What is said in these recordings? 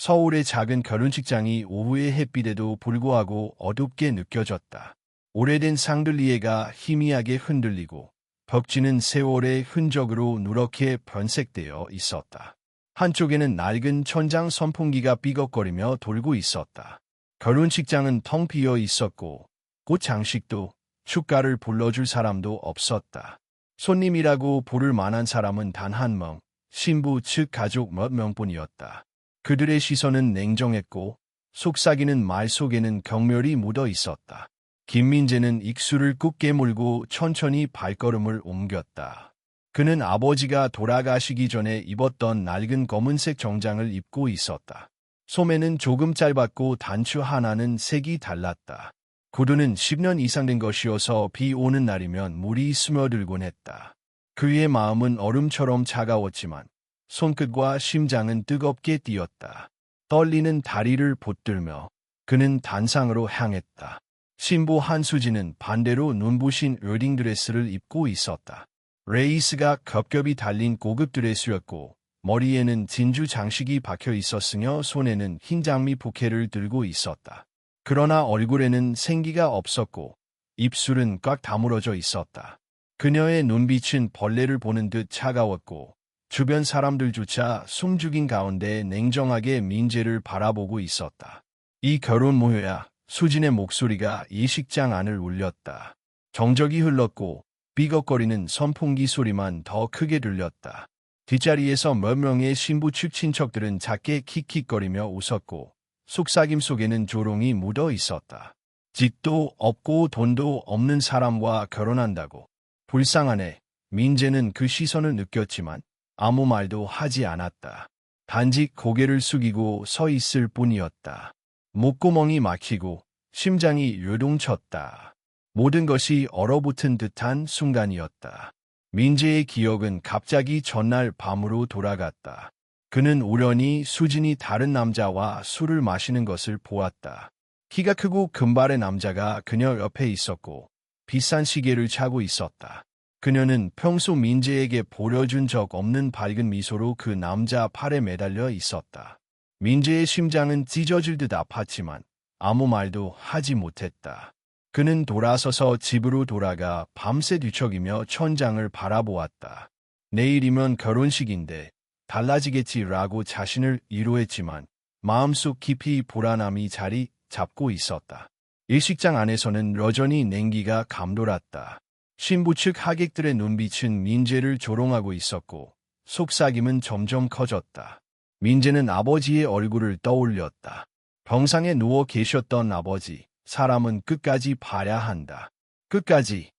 서울의 작은 결혼식장이 오후의 햇빛에도 불구하고 어둡게 느껴졌다. 오래된 샹들리에가 희미하게 흔들리고 벽지는 세월의 흔적으로 누렇게 변색되어 있었다. 한쪽에는 낡은 천장 선풍기가 삐걱거리며 돌고 있었다. 결혼식장은 텅 비어 있었고 꽃 장식도 축가를 불러줄 사람도 없었다. 손님이라고 부를 만한 사람은 단 한 명, 신부 측 가족 몇 명뿐이었다. 그들의 시선은 냉정했고 속삭이는 말 속에는 경멸이 묻어 있었다. 김민재는 익수를 꾹 깨물고 천천히 발걸음을 옮겼다. 그는 아버지가 돌아가시기 전에 입었던 낡은 검은색 정장을 입고 있었다. 소매는 조금 짧았고 단추 하나는 색이 달랐다. 구두는 10년 이상 된 것이어서 비 오는 날이면 물이 스며들곤 했다. 그의 마음은 얼음처럼 차가웠지만 손끝과 심장은 뜨겁게 뛰었다. 떨리는 다리를 붙들며 그는 단상으로 향했다. 신부 한수진은 반대로 눈부신 웨딩드레스를 입고 있었다. 레이스가 겹겹이 달린 고급 드레스였고 머리에는 진주 장식이 박혀 있었으며 손에는 흰 장미 부케를 들고 있었다. 그러나 얼굴에는 생기가 없었고 입술은 꽉 다물어져 있었다. 그녀의 눈빛은 벌레를 보는 듯 차가웠고 주변 사람들조차 숨죽인 가운데 냉정하게 민재를 바라보고 있었다. 이 결혼 모여야 수진의 목소리가 예식장 안을 울렸다. 정적이 흘렀고 삐걱거리는 선풍기 소리만 더 크게 들렸다. 뒷자리에서 몇 명의 신부 측 친척들은 작게 킥킥거리며 웃었고 속삭임 속에는 조롱이 묻어 있었다. 집도 없고 돈도 없는 사람과 결혼한다고. 불쌍하네. 민재는 그 시선을 느꼈지만 아무 말도 하지 않았다. 단지 고개를 숙이고 서 있을 뿐이었다. 목구멍이 막히고 심장이 요동쳤다. 모든 것이 얼어붙은 듯한 순간이었다. 민재의 기억은 갑자기 전날 밤으로 돌아갔다. 그는 우연히 수진이 다른 남자와 술을 마시는 것을 보았다. 키가 크고 금발의 남자가 그녀 옆에 있었고 비싼 시계를 차고 있었다. 그녀는 평소 민재에게 보여준 적 없는 밝은 미소로 그 남자 팔에 매달려 있었다. 민재의 심장은 찢어질 듯 아팠지만 아무 말도 하지 못했다. 그는 돌아서서 집으로 돌아가 밤새 뒤척이며 천장을 바라보았다. 내일이면 결혼식인데 달라지겠지라고 자신을 위로했지만 마음속 깊이 불안함이 자리 잡고 있었다. 예식장 안에서는 여전히 냉기가 감돌았다. 신부 측 하객들의 눈빛은 민재를 조롱하고 있었고 속삭임은 점점 커졌다. 민재는 아버지의 얼굴을 떠올렸다. 병상에 누워 계셨던 아버지, 사람은 끝까지 봐야 한다. 끝까지.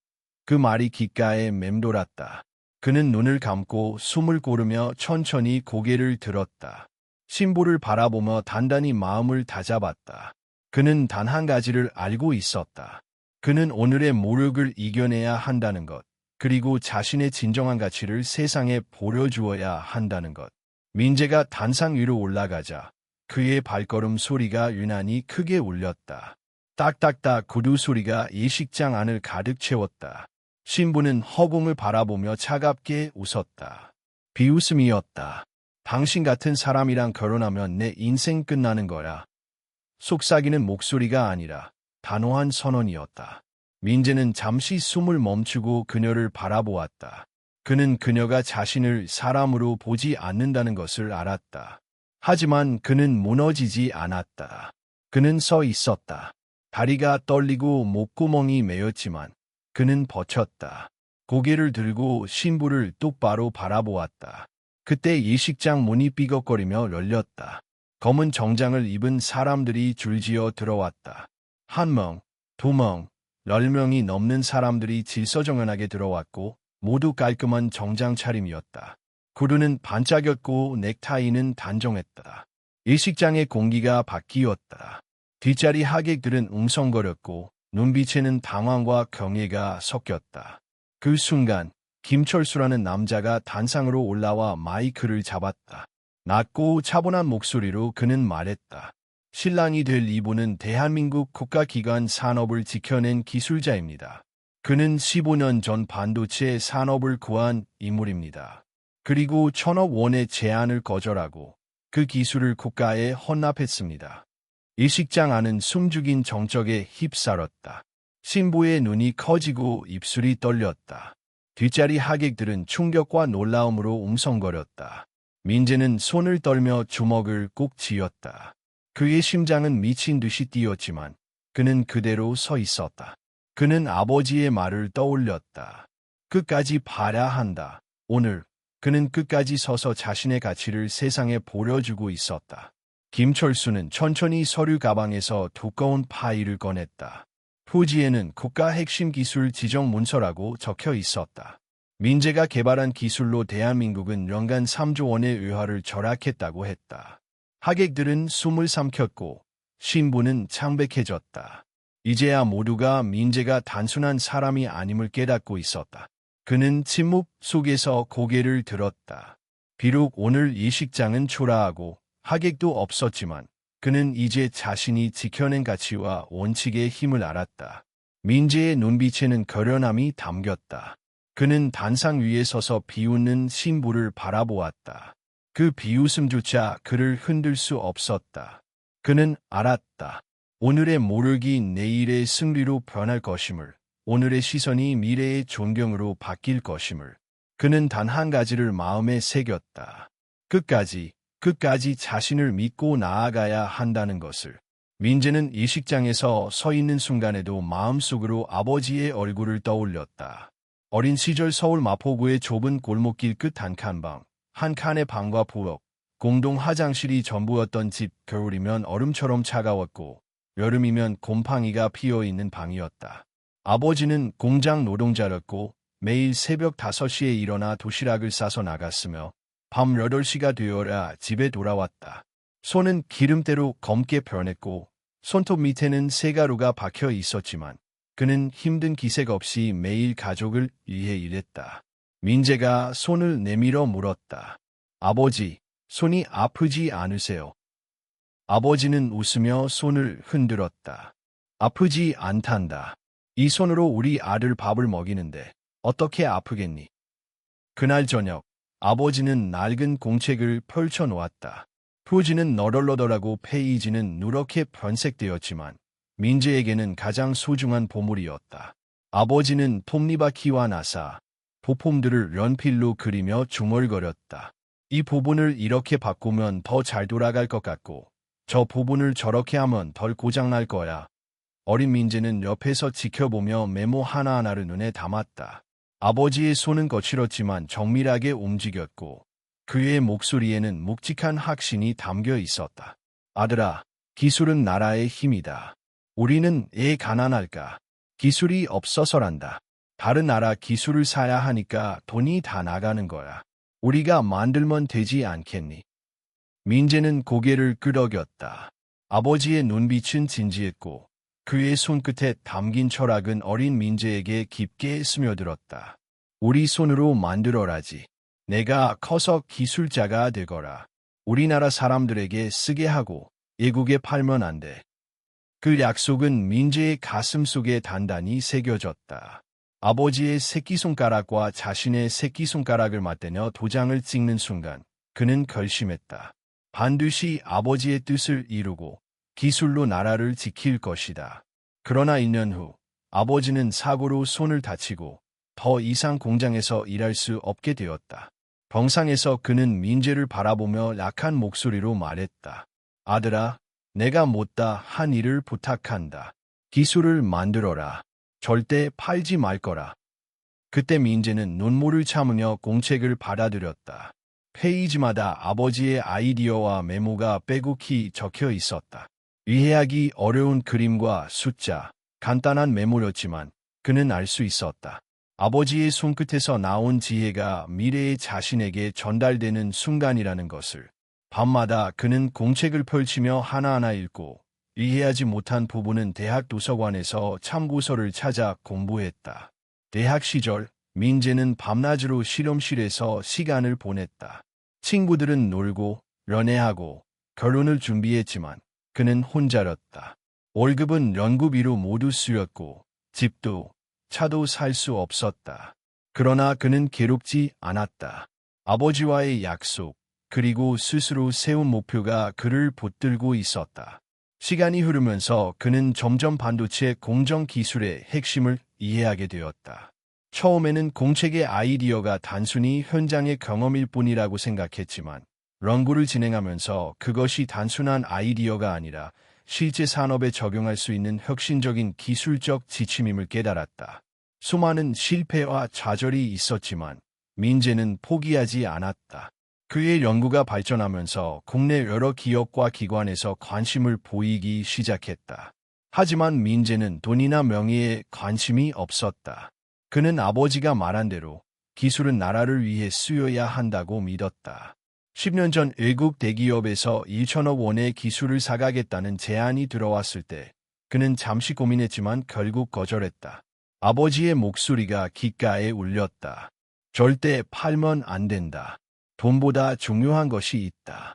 그 말이 귓가에 맴돌았다. 그는 눈을 감고 숨을 고르며 천천히 고개를 들었다. 신부를 바라보며 단단히 마음을 다잡았다. 그는 단 한 가지를 알고 있었다. 그는 오늘의 모욕을 이겨내야 한다는 것, 그리고 자신의 진정한 가치를 세상에 보여주어야 한다는 것. 민재가 단상 위로 올라가자 그의 발걸음 소리가 유난히 크게 울렸다. 딱딱딱 구두 소리가 예식장 안을 가득 채웠다. 신부는 허공을 바라보며 차갑게 웃었다. 비웃음이었다. 당신 같은 사람이랑 결혼하면 내 인생 끝나는 거야. 속삭이는 목소리가 아니라 단호한 선언이었다. 민재는 잠시 숨을 멈추고 그녀를 바라보았다. 그는 그녀가 자신을 사람으로 보지 않는다는 것을 알았다. 하지만 그는 무너지지 않았다. 그는 서 있었다. 다리가 떨리고 목구멍이 메였지만 그는 버텼다. 고개를 들고 신부를 똑바로 바라보았다. 그때 예식장 문이 삐걱거리며 열렸다. 검은 정장을 입은 사람들이 줄지어 들어왔다. 한 명, 두 명, 10명이 넘는 사람들이 질서정연하게 들어왔고 모두 깔끔한 정장 차림이었다. 구두는 반짝였고 넥타이는 단정했다. 예식장의 공기가 바뀌었다. 뒷자리 하객들은 웅성거렸고 눈빛에는 당황과 경애가 섞였다. 그 순간 김철수라는 남자가 단상으로 올라와 마이크를 잡았다. 낮고 차분한 목소리로 그는 말했다. 신랑이 될 이분은 대한민국 국가기관 산업을 지켜낸 기술자입니다. 그는 15년 전 반도체 산업을 구한 인물입니다. 그리고 1,000억 원의 제안을 거절하고 그 기술을 국가에 헌납했습니다. 일식장 안은 숨죽인 정적에 휩싸였다. 신부의 눈이 커지고 입술이 떨렸다. 뒷자리 하객들은 충격과 놀라움으로 웅성거렸다. 민재는 손을 떨며 주먹을 꼭 쥐었다. 그의 심장은 미친 듯이 뛰었지만 그는 그대로 서 있었다. 그는 아버지의 말을 떠올렸다. 끝까지 봐야 한다. 오늘 그는 끝까지 서서 자신의 가치를 세상에 보여주고 있었다. 김철수는 천천히 서류 가방에서 두꺼운 파일을 꺼냈다. 표지에는 국가 핵심 기술 지정 문서라고 적혀 있었다. 민재가 개발한 기술로 대한민국은 연간 3조 원의 의화를 절약했다고 했다. 하객들은 숨을 삼켰고 신부는 창백해졌다. 이제야 모두가 민재가 단순한 사람이 아님을 깨닫고 있었다. 그는 침묵 속에서 고개를 들었다. 비록 오늘 이 식장은 초라하고 하객도 없었지만 그는 이제 자신이 지켜낸 가치와 원칙의 힘을 알았다. 민재의 눈빛에는 결연함이 담겼다. 그는 단상 위에 서서 비웃는 신부를 바라보았다. 그 비웃음조차 그를 흔들 수 없었다. 그는 알았다. 오늘의 모욕이 내일의 승리로 변할 것임을, 오늘의 시선이 미래의 존경으로 바뀔 것임을. 그는 단 한 가지를 마음에 새겼다. 끝까지 자신을 믿고 나아가야 한다는 것을. 민재는 이 식장에서 서 있는 순간에도 마음속으로 아버지의 얼굴을 떠올렸다. 어린 시절 서울 마포구의 좁은 골목길 끝 한 칸 방, 한 칸의 방과 부엌, 공동 화장실이 전부였던 집. 겨울이면 얼음처럼 차가웠고 여름이면 곰팡이가 피어있는 방이었다. 아버지는 공장 노동자였고 매일 새벽 5시에 일어나 도시락을 싸서 나갔으며 밤 8시가 되어야 집에 돌아왔다. 손은 기름때로 검게 변했고 손톱 밑에는 쇠가루가 박혀 있었지만 그는 힘든 기색 없이 매일 가족을 위해 일했다. 민재가 손을 내밀어 물었다. 아버지, 손이 아프지 않으세요? 아버지는 웃으며 손을 흔들었다. 아프지 않단다. 이 손으로 우리 아들 밥을 먹이는데 어떻게 아프겠니? 그날 저녁, 아버지는 낡은 공책을 펼쳐놓았다. 표지는 너덜너덜하고 페이지는 누렇게 변색되었지만 민재에게는 가장 소중한 보물이었다. 아버지는 톱니바퀴와 나사, 부품들을 연필로 그리며 중얼거렸다. 이 부분을 이렇게 바꾸면 더 잘 돌아갈 것 같고 저 부분을 저렇게 하면 덜 고장날 거야. 어린 민재는 옆에서 지켜보며 메모 하나하나를 눈에 담았다. 아버지의 손은 거칠었지만 정밀하게 움직였고 그의 목소리에는 묵직한 확신이 담겨 있었다. 아들아, 기술은 나라의 힘이다. 우리는 왜 가난할까? 기술이 없어서란다. 다른 나라 기술을 사야 하니까 돈이 다 나가는 거야. 우리가 만들면 되지 않겠니? 민재는 고개를 끄덕였다. 아버지의 눈빛은 진지했고 그의 손끝에 담긴 철학은 어린 민재에게 깊게 스며들었다. 우리 손으로 만들어라지. 내가 커서 기술자가 되거라. 우리나라 사람들에게 쓰게 하고 외국에 팔면 안 돼. 그 약속은 민재의 가슴 속에 단단히 새겨졌다. 아버지의 새끼손가락과 자신의 새끼손가락을 맞대며 도장을 찍는 순간 그는 결심했다. 반드시 아버지의 뜻을 이루고 기술로 나라를 지킬 것이다. 그러나 1년 후 아버지는 사고로 손을 다치고 더 이상 공장에서 일할 수 없게 되었다. 병상에서 그는 민재를 바라보며 약한 목소리로 말했다. 아들아, 내가 못다 한 일을 부탁한다. 기술을 만들어라. 절대 팔지 말 거라. 그때 민재는 눈물을 참으며 공책을 받아들였다. 페이지마다 아버지의 아이디어와 메모가 빼곡히 적혀 있었다. 이해하기 어려운 그림과 숫자, 간단한 메모였지만 그는 알 수 있었다. 아버지의 손끝에서 나온 지혜가 미래의 자신에게 전달되는 순간이라는 것을. 밤마다 그는 공책을 펼치며 하나하나 읽고 이해하지 못한 부분은 대학 도서관에서 참고서를 찾아 공부했다. 대학 시절 민재는 밤낮으로 실험실에서 시간을 보냈다. 친구들은 놀고 연애하고 결혼을 준비했지만 그는 혼자였다. 월급은 연구비로 모두 쓰였고 집도 차도 살 수 없었다. 그러나 그는 괴롭지 않았다. 아버지와의 약속, 그리고 스스로 세운 목표가 그를 붙들고 있었다. 시간이 흐르면서 그는 점점 반도체 공정 기술의 핵심을 이해하게 되었다. 처음에는 공책의 아이디어가 단순히 현장의 경험일 뿐이라고 생각했지만 연구를 진행하면서 그것이 단순한 아이디어가 아니라 실제 산업에 적용할 수 있는 혁신적인 기술적 지침임을 깨달았다. 수많은 실패와 좌절이 있었지만 민재는 포기하지 않았다. 그의 연구가 발전하면서 국내 여러 기업과 기관에서 관심을 보이기 시작했다. 하지만 민재는 돈이나 명예에 관심이 없었다. 그는 아버지가 말한 대로 기술은 나라를 위해 쓰여야 한다고 믿었다. 10년 전 외국 대기업에서 1천억 원의 기술을 사가겠다는 제안이 들어왔을 때 그는 잠시 고민했지만 결국 거절했다. 아버지의 목소리가 귓가에 울렸다. 절대 팔면 안 된다. 돈보다 중요한 것이 있다.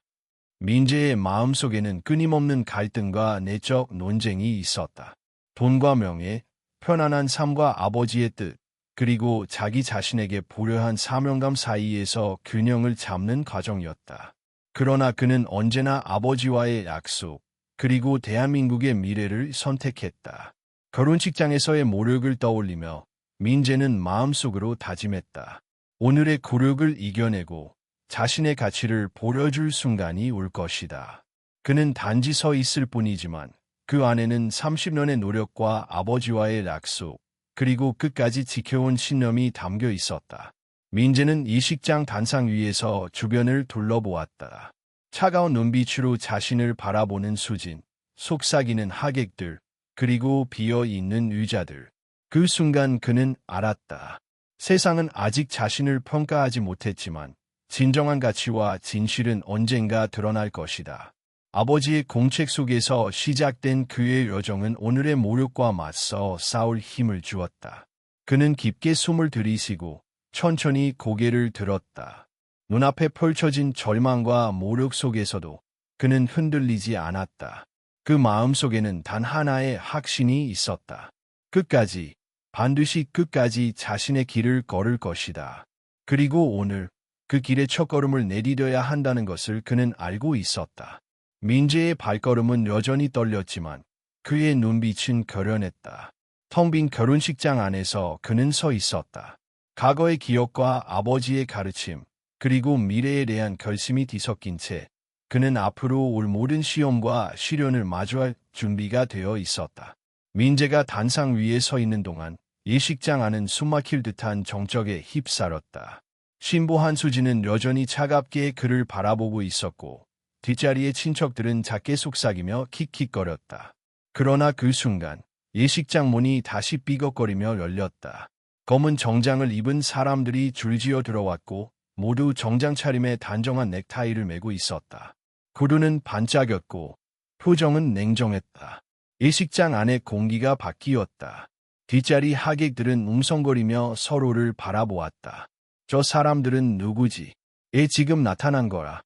민재의 마음속에는 끊임없는 갈등과 내적 논쟁이 있었다. 돈과 명예, 편안한 삶과 아버지의 뜻, 그리고 자기 자신에게 보려한 사명감 사이에서 균형을 잡는 과정이었다. 그러나 그는 언제나 아버지와의 약속, 그리고 대한민국의 미래를 선택했다. 결혼식장에서의 모욕을 떠올리며 민재는 마음속으로 다짐했다. 오늘의 굴욕을 이겨내고 자신의 가치를 보여줄 순간이 올 것이다. 그는 단지 서 있을 뿐이지만 그 안에는 30년의 노력과 아버지와의 약속, 그리고 끝까지 지켜온 신념이 담겨 있었다. 민재는 이 식장 단상 위에서 주변을 둘러보았다. 차가운 눈빛으로 자신을 바라보는 수진, 속삭이는 하객들, 그리고 비어있는 의자들. 그 순간 그는 알았다. 세상은 아직 자신을 평가하지 못했지만 진정한 가치와 진실은 언젠가 드러날 것이다. 아버지의 공책 속에서 시작된 그의 여정은 오늘의 모욕과 맞서 싸울 힘을 주었다. 그는 깊게 숨을 들이쉬고 천천히 고개를 들었다. 눈앞에 펼쳐진 절망과 모욕 속에서도 그는 흔들리지 않았다. 그 마음속에는 단 하나의 확신이 있었다. 끝까지, 반드시 끝까지 자신의 길을 걸을 것이다. 그리고 오늘 그 길의 첫걸음을 내디뎌야 한다는 것을 그는 알고 있었다. 민재의 발걸음은 여전히 떨렸지만 그의 눈빛은 결연했다. 텅 빈 결혼식장 안에서 그는 서 있었다. 과거의 기억과 아버지의 가르침, 그리고 미래에 대한 결심이 뒤섞인 채 그는 앞으로 올 모든 시험과 시련을 마주할 준비가 되어 있었다. 민재가 단상 위에 서 있는 동안 예식장 안은 숨막힐 듯한 정적에 휩싸였다. 신부 한수진은 여전히 차갑게 그를 바라보고 있었고 뒷자리의 친척들은 작게 속삭이며 킥킥거렸다. 그러나 그 순간 예식장 문이 다시 삐걱거리며 열렸다. 검은 정장을 입은 사람들이 줄지어 들어왔고 모두 정장 차림에 단정한 넥타이를 메고 있었다. 구두는 반짝였고 표정은 냉정했다. 예식장 안의 공기가 바뀌었다. 뒷자리 하객들은 웅성거리며 서로를 바라보았다. 저 사람들은 누구지? 애 지금 나타난 거라.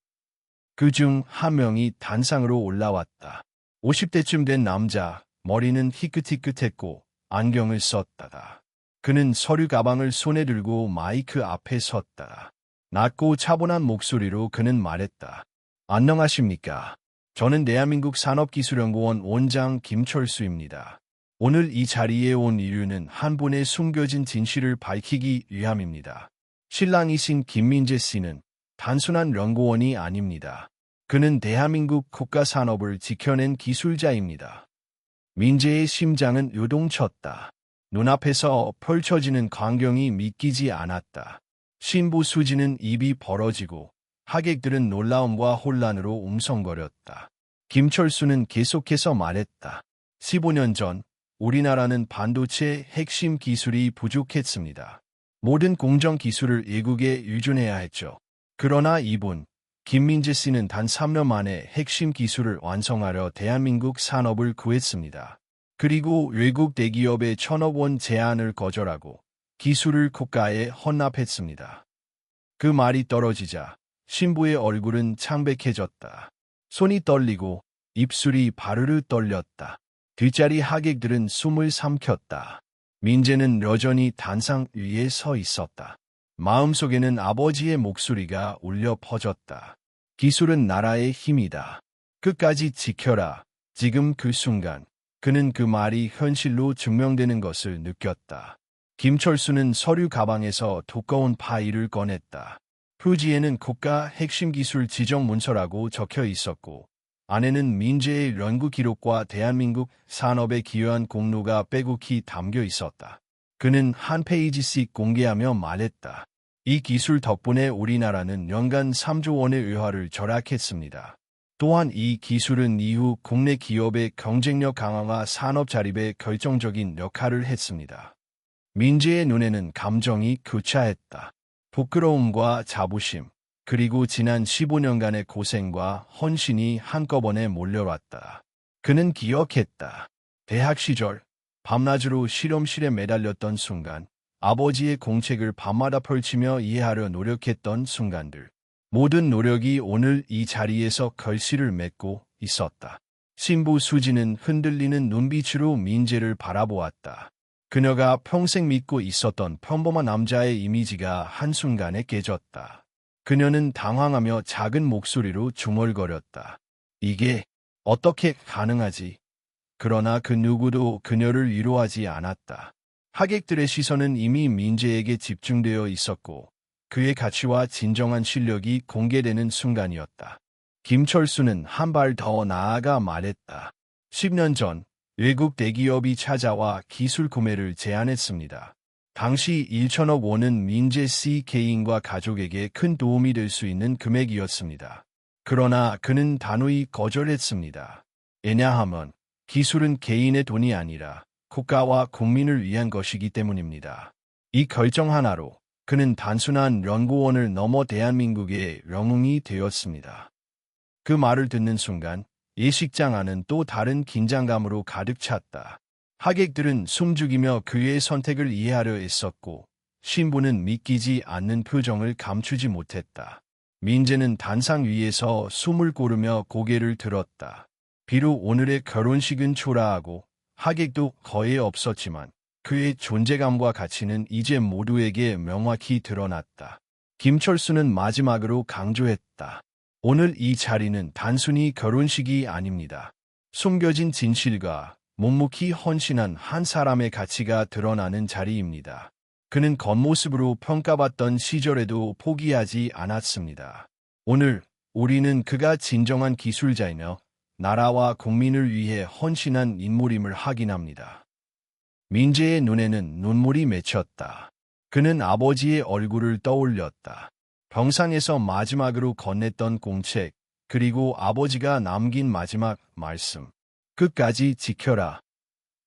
그중 한 명이 단상으로 올라왔다. 50대쯤 된 남자, 머리는 희끗희끗했고 안경을 썼다. 그는 서류 가방을 손에 들고 마이크 앞에 섰다. 낮고 차분한 목소리로 그는 말했다. 안녕하십니까. 저는 대한민국 산업기술연구원 원장 김철수입니다. 오늘 이 자리에 온 이유는 한 분의 숨겨진 진실을 밝히기 위함입니다. 신랑이신 김민재 씨는 단순한 연구원이 아닙니다. 그는 대한민국 국가산업을 지켜낸 기술자입니다. 민재의 심장은 요동쳤다. 눈앞에서 펼쳐지는 광경이 믿기지 않았다. 신부 수지는 입이 벌어지고 하객들은 놀라움과 혼란으로 웅성거렸다. 김철수는 계속해서 말했다. 15년 전 우리나라는 반도체 핵심 기술이 부족했습니다. 모든 공정 기술을 외국에 의존해야 했죠. 그러나 이분, 김민재 씨는 단 3년 만에 핵심 기술을 완성하려 대한민국 산업을 구했습니다. 그리고 외국 대기업의 1,000억 원 제안을 거절하고 기술을 국가에 헌납했습니다. 그 말이 떨어지자 신부의 얼굴은 창백해졌다. 손이 떨리고 입술이 바르르 떨렸다. 뒷자리 하객들은 숨을 삼켰다. 민재는 여전히 단상 위에 서 있었다. 마음속에는 아버지의 목소리가 울려 퍼졌다. 기술은 나라의 힘이다. 끝까지 지켜라. 지금 그 순간 그는 그 말이 현실로 증명되는 것을 느꼈다. 김철수는 서류 가방에서 두꺼운 파일을 꺼냈다. 표지에는 국가 핵심 기술 지정 문서라고 적혀 있었고 안에는 민재의 연구 기록과 대한민국 산업에 기여한 공로가 빼곡히 담겨 있었다. 그는 한 페이지씩 공개하며 말했다. 이 기술 덕분에 우리나라는 연간 3조 원의 의화를 절약했습니다. 또한 이 기술은 이후 국내 기업의 경쟁력 강화와 산업 자립에 결정적인 역할을 했습니다. 민재의 눈에는 감정이 교차했다. 부끄러움과 자부심, 그리고 지난 15년간의 고생과 헌신이 한꺼번에 몰려왔다. 그는 기억했다. 대학 시절, 밤낮으로 실험실에 매달렸던 순간, 아버지의 공책을 밤마다 펼치며 이해하려 노력했던 순간들. 모든 노력이 오늘 이 자리에서 결실을 맺고 있었다. 신부 수지는 흔들리는 눈빛으로 민재를 바라보았다. 그녀가 평생 믿고 있었던 평범한 남자의 이미지가 한순간에 깨졌다. 그녀는 당황하며 작은 목소리로 중얼거렸다. 이게 어떻게 가능하지? 그러나 그 누구도 그녀를 위로하지 않았다. 하객들의 시선은 이미 민재에게 집중되어 있었고 그의 가치와 진정한 실력이 공개되는 순간이었다. 김철수는 한 발 더 나아가 말했다. 10년 전 외국 대기업이 찾아와 기술 구매를 제안했습니다. 당시 1천억 원은 민재 씨 개인과 가족에게 큰 도움이 될 수 있는 금액이었습니다. 그러나 그는 단호히 거절했습니다. 왜냐하면 기술은 개인의 돈이 아니라 국가와 국민을 위한 것이기 때문입니다. 이 결정 하나로 그는 단순한 연구원을 넘어 대한민국의 영웅이 되었습니다. 그 말을 듣는 순간 예식장 안은 또 다른 긴장감으로 가득 찼다. 하객들은 숨죽이며 그의 선택을 이해하려 애썼고 신부는 믿기지 않는 표정을 감추지 못했다. 민재는 단상 위에서 숨을 고르며 고개를 들었다. 비록 오늘의 결혼식은 초라하고 하객도 거의 없었지만 그의 존재감과 가치는 이제 모두에게 명확히 드러났다. 김철수는 마지막으로 강조했다. 오늘 이 자리는 단순히 결혼식이 아닙니다. 숨겨진 진실과 묵묵히 헌신한 한 사람의 가치가 드러나는 자리입니다. 그는 겉모습으로 평가받던 시절에도 포기하지 않았습니다. 오늘 우리는 그가 진정한 기술자이며 나라와 국민을 위해 헌신한 인물임을 확인합니다. 민재의 눈에는 눈물이 맺혔다. 그는 아버지의 얼굴을 떠올렸다. 병상에서 마지막으로 건넸던 공책, 그리고 아버지가 남긴 마지막 말씀. 끝까지 지켜라.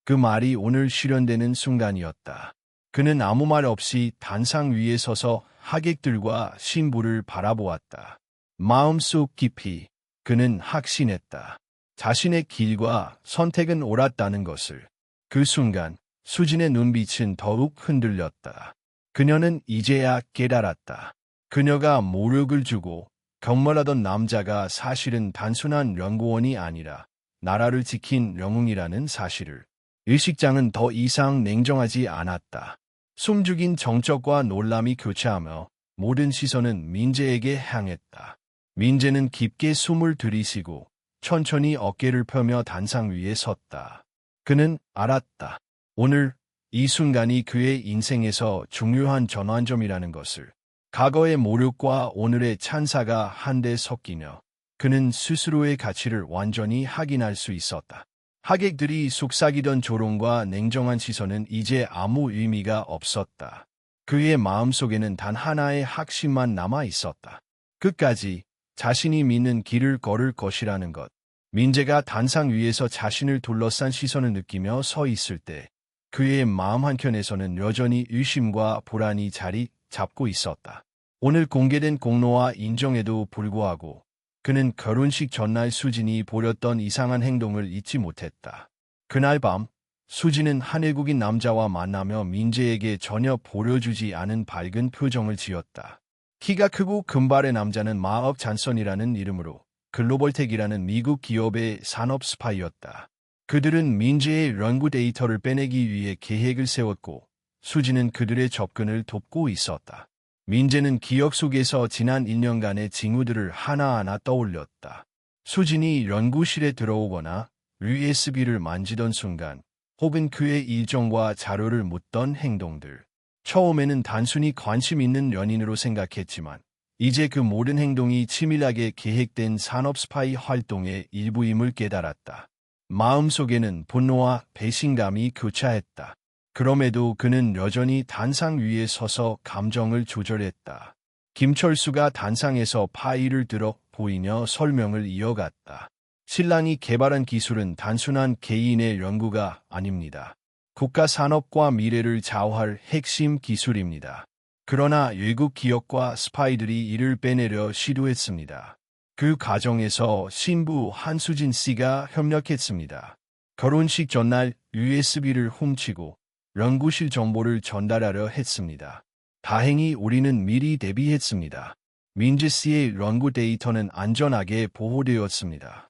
그 말이 오늘 실현되는 순간이었다. 그는 아무 말 없이 단상 위에 서서 하객들과 신부를 바라보았다. 마음속 깊이 그는 확신했다. 자신의 길과 선택은 옳았다는 것을. 그 순간 수진의 눈빛은 더욱 흔들렸다. 그녀는 이제야 깨달았다. 그녀가 모욕을 주고 경멸하던 남자가 사실은 단순한 연구원이 아니라 나라를 지킨 영웅이라는 사실을. 의식장은 더 이상 냉정하지 않았다. 숨죽인 정적과 놀람이 교차하며 모든 시선은 민재에게 향했다. 민재는 깊게 숨을 들이쉬고 천천히 어깨를 펴며 단상 위에 섰다. 그는 알았다. 오늘 이 순간이 그의 인생에서 중요한 전환점이라는 것을. 과거의 모욕과 오늘의 찬사가 한데 섞이며 그는 스스로의 가치를 완전히 확인할 수 있었다. 하객들이 속삭이던 조롱과 냉정한 시선은 이제 아무 의미가 없었다. 그의 마음속에는 단 하나의 확신만 남아 있었다. 끝까지 자신이 믿는 길을 걸을 것이라는 것. 민재가 단상 위에서 자신을 둘러싼 시선을 느끼며 서 있을 때 그의 마음 한켠에서는 여전히 의심과 불안이 자리 잡고 있었다. 오늘 공개된 공로와 인정에도 불구하고 그는 결혼식 전날 수진이 보였던 이상한 행동을 잊지 못했다. 그날 밤 수진은 한 외국인 남자와 만나며 민재에게 전혀 보여주지 않은 밝은 표정을 지었다. 키가 크고 금발의 남자는 마억 잔선이라는 이름으로 글로벌텍이라는 미국 기업의 산업 스파이였다. 그들은 민재의 연구 데이터를 빼내기 위해 계획을 세웠고 수진은 그들의 접근을 돕고 있었다. 민재는 기억 속에서 지난 1년간의 징후들을 하나하나 떠올렸다. 수진이 연구실에 들어오거나 USB를 만지던 순간, 혹은 그의 일정과 자료를 묻던 행동들. 처음에는 단순히 관심 있는 연인으로 생각했지만, 이제 그 모든 행동이 치밀하게 계획된 산업 스파이 활동의 일부임을 깨달았다. 마음속에는 분노와 배신감이 교차했다. 그럼에도 그는 여전히 단상 위에 서서 감정을 조절했다. 김철수가 단상에서 파일을 들어 보이며 설명을 이어갔다. 신랑이 개발한 기술은 단순한 개인의 연구가 아닙니다. 국가 산업과 미래를 좌우할 핵심 기술입니다. 그러나 외국 기업과 스파이들이 이를 빼내려 시도했습니다. 그 과정에서 신부 한수진 씨가 협력했습니다. 결혼식 전날 USB를 훔치고 연구실 정보를 전달하려 했습니다. 다행히 우리는 미리 대비했습니다. 민재 씨의 연구 데이터는 안전하게 보호되었습니다.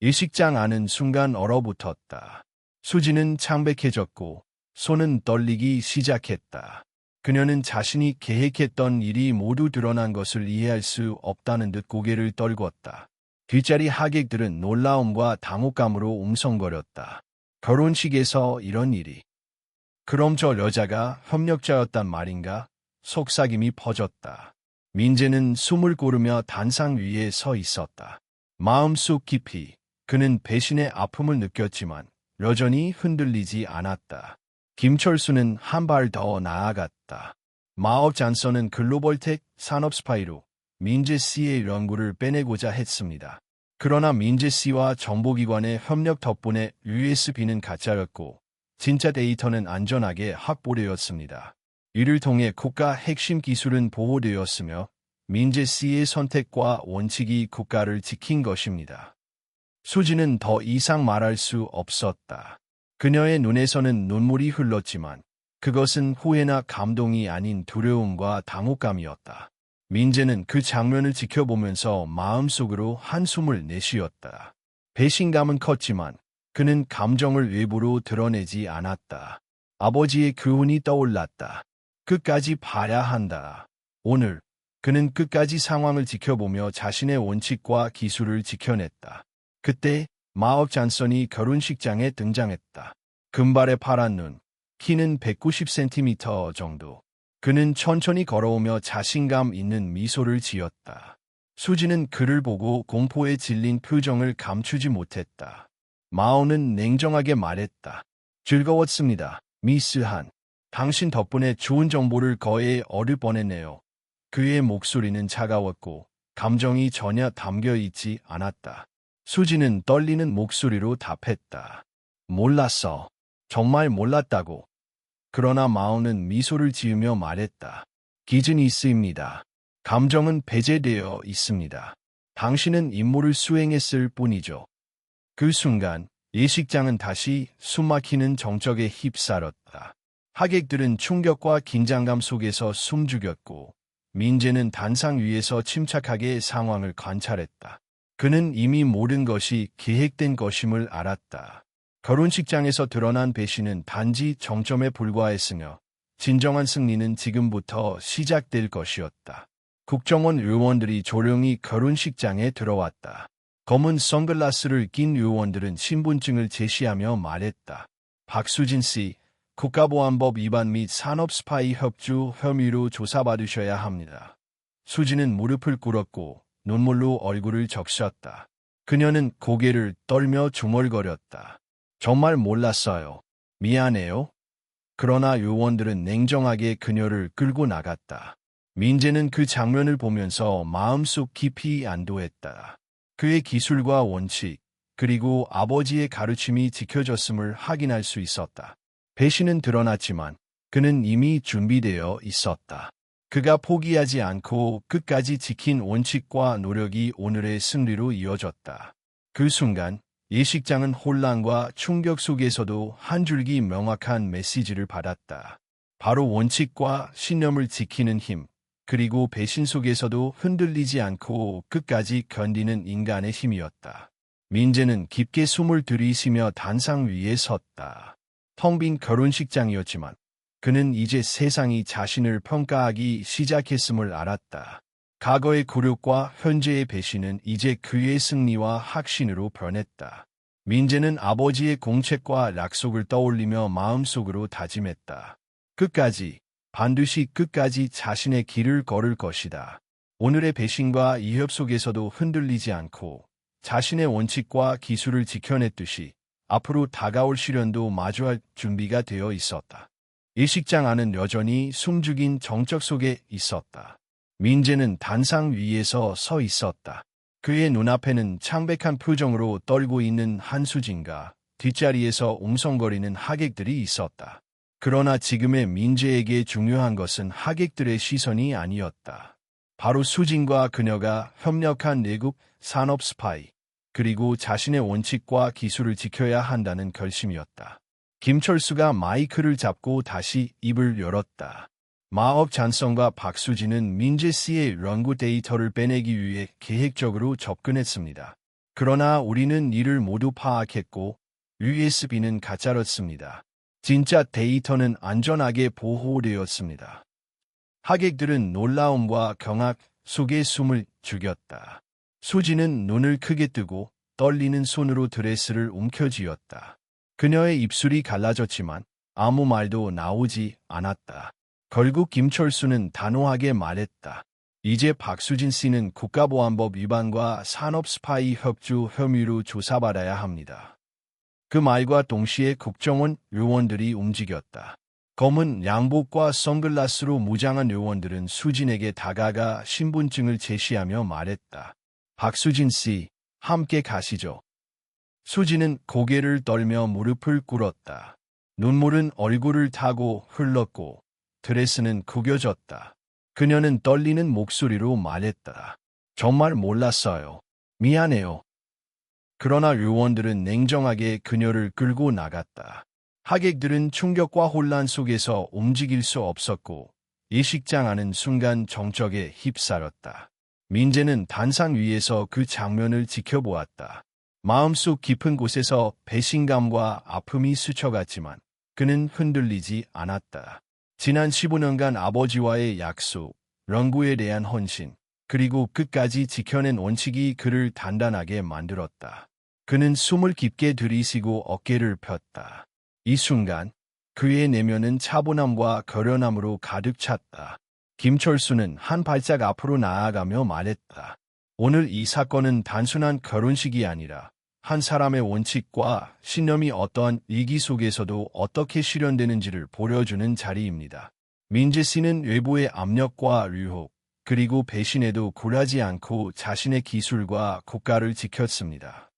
일식장 안은 순간 얼어붙었다. 수지는 창백해졌고 손은 떨리기 시작했다. 그녀는 자신이 계획했던 일이 모두 드러난 것을 이해할 수 없다는 듯 고개를 떨궜다. 뒷자리 하객들은 놀라움과 당혹감으로 웅성거렸다. 결혼식에서 이런 일이. 그럼 저 여자가 협력자였단 말인가? 속삭임이 퍼졌다. 민재는 숨을 고르며 단상 위에 서 있었다. 마음속 깊이 그는 배신의 아픔을 느꼈지만 여전히 흔들리지 않았다. 김철수는 한 발 더 나아갔다. 마업 잔서는 글로벌텍 산업 스파이로 민재 씨의 연구를 빼내고자 했습니다. 그러나 민재 씨와 정보기관의 협력 덕분에 USB는 가짜였고 진짜 데이터는 안전하게 확보되었습니다. 이를 통해 국가 핵심 기술은 보호되었으며 민재 씨의 선택과 원칙이 국가를 지킨 것입니다. 수지는 더 이상 말할 수 없었다. 그녀의 눈에서는 눈물이 흘렀지만 그것은 후회나 감동이 아닌 두려움과 당혹감이었다. 민재는 그 장면을 지켜보면서 마음속으로 한숨을 내쉬었다. 배신감은 컸지만 그는 감정을 외부로 드러내지 않았다. 아버지의 교훈이 떠올랐다. 끝까지 봐야 한다. 오늘 그는 끝까지 상황을 지켜보며 자신의 원칙과 기술을 지켜냈다. 그때 마업 잔선이 결혼식장에 등장했다. 금발의 파란 눈, 키는 190cm 정도. 그는 천천히 걸어오며 자신감 있는 미소를 지었다. 수지는 그를 보고 공포에 질린 표정을 감추지 못했다. 마오는 냉정하게 말했다. 즐거웠습니다, 미스 한. 당신 덕분에 좋은 정보를 거에 얻을 뻔했네요. 그의 목소리는 차가웠고 감정이 전혀 담겨 있지 않았다. 수지는 떨리는 목소리로 답했다. 몰랐어. 정말 몰랐다고. 그러나 마오는 미소를 지으며 말했다. 기준이 있습니다. 감정은 배제되어 있습니다. 당신은 임무를 수행했을 뿐이죠. 그 순간 예식장은 다시 숨막히는 정적에 휩싸였다. 하객들은 충격과 긴장감 속에서 숨죽였고 민재는 단상 위에서 침착하게 상황을 관찰했다. 그는 이미 모든 것이 계획된 것임을 알았다. 결혼식장에서 드러난 배신은 단지 정점에 불과했으며 진정한 승리는 지금부터 시작될 것이었다. 국정원 의원들이 조용히 결혼식장에 들어왔다. 검은 선글라스를 낀 의원들은 신분증을 제시하며 말했다. 박수진 씨, 국가보안법 위반 및 산업 스파이 협조 혐의로 조사받으셔야 합니다. 수지는 무릎을 꿇었고 눈물로 얼굴을 적셨다. 그녀는 고개를 떨며 중얼거렸다. 정말 몰랐어요. 미안해요. 그러나 요원들은 냉정하게 그녀를 끌고 나갔다. 민재는 그 장면을 보면서 마음속 깊이 안도했다. 그의 기술과 원칙, 그리고 아버지의 가르침이 지켜졌음을 확인할 수 있었다. 배신은 드러났지만 그는 이미 준비되어 있었다. 그가 포기하지 않고 끝까지 지킨 원칙과 노력이 오늘의 승리로 이어졌다. 그 순간 예식장은 혼란과 충격 속에서도 한 줄기 명확한 메시지를 받았다. 바로 원칙과 신념을 지키는 힘, 그리고 배신 속에서도 흔들리지 않고 끝까지 견디는 인간의 힘이었다. 민재는 깊게 숨을 들이쉬며 단상 위에 섰다. 텅 빈 결혼식장이었지만 그는 이제 세상이 자신을 평가하기 시작했음을 알았다. 과거의 굴욕과 현재의 배신은 이제 그의 승리와 확신으로 변했다. 민재는 아버지의 공책과 약속을 떠올리며 마음속으로 다짐했다. 끝까지, 반드시 끝까지 자신의 길을 걸을 것이다. 오늘의 배신과 이협 속에서도 흔들리지 않고 자신의 원칙과 기술을 지켜냈듯이 앞으로 다가올 시련도 마주할 준비가 되어 있었다. 일식장 안은 여전히 숨죽인 정적 속에 있었다. 민재는 단상 위에서 서 있었다. 그의 눈앞에는 창백한 표정으로 떨고 있는 한수진과 뒷자리에서 웅성거리는 하객들이 있었다. 그러나 지금의 민재에게 중요한 것은 하객들의 시선이 아니었다. 바로 수진과 그녀가 협력한 내국 산업 스파이, 그리고 자신의 원칙과 기술을 지켜야 한다는 결심이었다. 김철수가 마이크를 잡고 다시 입을 열었다. 마업 잔성과 박수진은 민재 씨의 연구 데이터를 빼내기 위해 계획적으로 접근했습니다. 그러나 우리는 이를 모두 파악했고 USB는 가짜였습니다. 진짜 데이터는 안전하게 보호되었습니다. 하객들은 놀라움과 경악 속에 숨을 죽였다. 수지는 눈을 크게 뜨고 떨리는 손으로 드레스를 움켜쥐었다. 그녀의 입술이 갈라졌지만 아무 말도 나오지 않았다. 결국 김철수는 단호하게 말했다. 이제 박수진 씨는 국가보안법 위반과 산업 스파이 협조 혐의로 조사받아야 합니다. 그 말과 동시에 국정원 요원들이 움직였다. 검은 양복과 선글라스로 무장한 요원들은 수진에게 다가가 신분증을 제시하며 말했다. 박수진 씨, 함께 가시죠. 수진은 고개를 떨며 무릎을 꿇었다. 눈물은 얼굴을 타고 흘렀고 드레스는 구겨졌다. 그녀는 떨리는 목소리로 말했다. 정말 몰랐어요. 미안해요. 그러나 요원들은 냉정하게 그녀를 끌고 나갔다. 하객들은 충격과 혼란 속에서 움직일 수 없었고 예식장 안은 순간 정적에 휩싸였다. 민재는 단상 위에서 그 장면을 지켜보았다. 마음속 깊은 곳에서 배신감과 아픔이 스쳐갔지만 그는 흔들리지 않았다. 지난 15년간 아버지와의 약속, 연구에 대한 헌신, 그리고 끝까지 지켜낸 원칙이 그를 단단하게 만들었다. 그는 숨을 깊게 들이쉬고 어깨를 폈다. 이 순간 그의 내면은 차분함과 결연함으로 가득 찼다. 김철수는 한 발짝 앞으로 나아가며 말했다. 오늘 이 사건은 단순한 결혼식이 아니라 한 사람의 원칙과 신념이 어떠한 위기 속에서도 어떻게 실현되는지를 보여주는 자리입니다. 민재 씨는 외부의 압력과 유혹, 그리고 배신에도 굴하지 않고 자신의 기술과 국가를 지켰습니다.